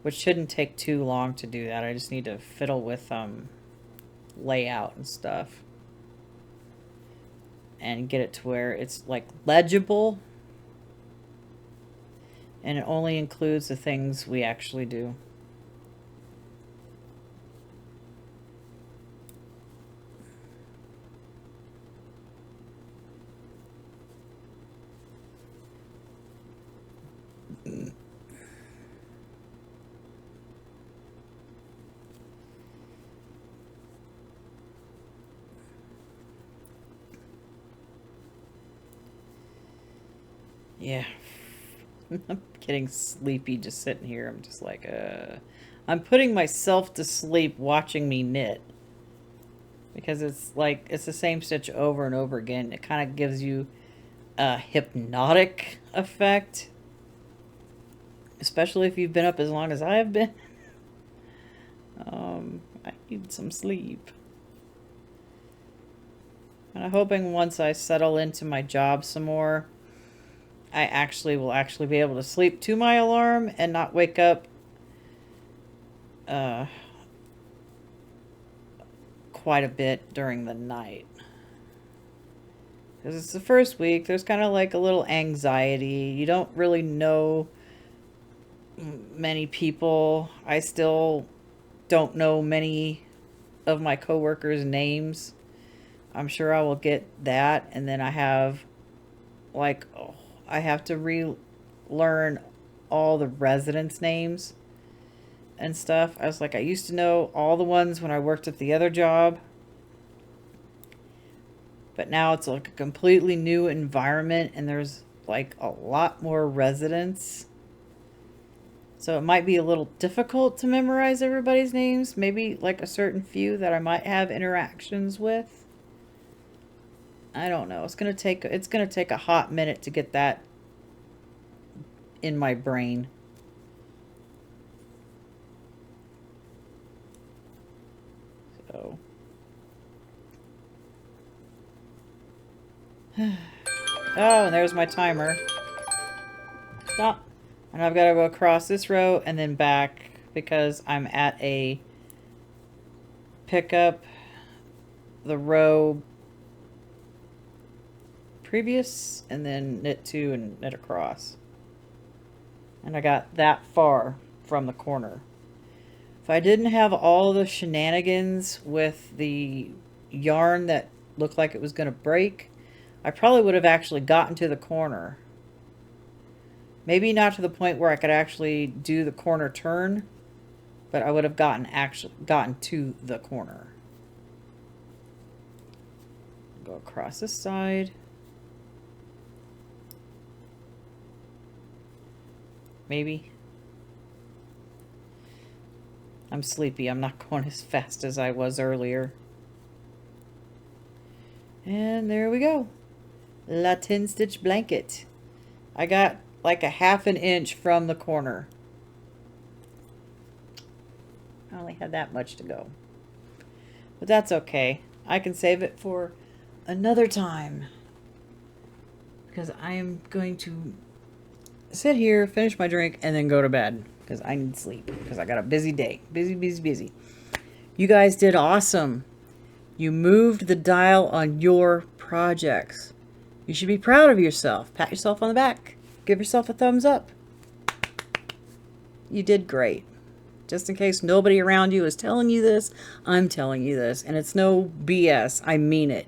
which shouldn't take too long to do that. I just need to fiddle with layout and stuff and get it to where it's like legible and it only includes the things we actually do. Yeah. I'm getting sleepy just sitting here. I'm just like, I'm putting myself to sleep watching me knit. Because it's like, it's the same stitch over and over again. It kind of gives you a hypnotic effect. Especially if you've been up as long as I have been. I need some sleep. And I'm hoping once I settle into my job some more, I will actually be able to sleep to my alarm and not wake up quite a bit during the night. Because it's the first week, there's kind of like a little anxiety. You don't really know many people. I still don't know many of my coworkers' names. I'm sure I will get that. And then I have like, I have to relearn all the residents' names and stuff. I was like, I used to know all the ones when I worked at the other job. But now it's like a completely new environment and there's like a lot more residents. So it might be a little difficult to memorize everybody's names. Maybe like a certain few that I might have interactions with. I don't know. It's gonna take a hot minute to get that in my brain. So oh, and there's my timer. Stop. And I've got to go across this row and then back because I'm at a pick up the row previous and then knit 2 and knit across. And I got that far from the corner. If I didn't have all the shenanigans with the yarn that looked like it was going to break, I probably would have actually gotten to the corner. Maybe not to the point where I could actually do the corner turn, but I would have gotten to the corner. Go across this side. Maybe. I'm sleepy. I'm not going as fast as I was earlier. And there we go. La 10 stitch blanket. I got like a ½ inch from the corner. I only had that much to go. But that's okay. I can save it for another time. Because I am going to sit here, finish my drink, and then go to bed. Because I need sleep. Because I got a busy day. Busy, busy, busy. You guys did awesome. You moved the dial on your projects. You should be proud of yourself. Pat yourself on the back. Give yourself a thumbs up. You did great. Just in case nobody around you is telling you this, I'm telling you this. And it's no BS. I mean it.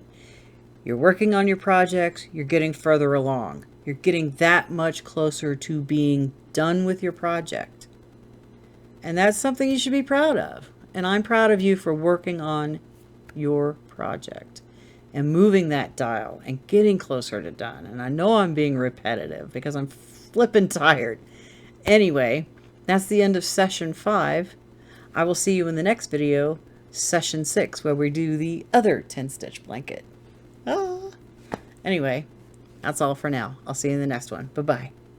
You're working on your projects. You're getting further along. You're getting that much closer to being done with your project. And that's something you should be proud of. And I'm proud of you for working on your project and moving that dial and getting closer to done. And I know I'm being repetitive because I'm flippin' tired. Anyway, that's the end of session 5. I will see you in the next video, session 6, where we do the other 10-stitch blanket. Anyway, that's all for now. I'll see you in the next one. Bye-bye.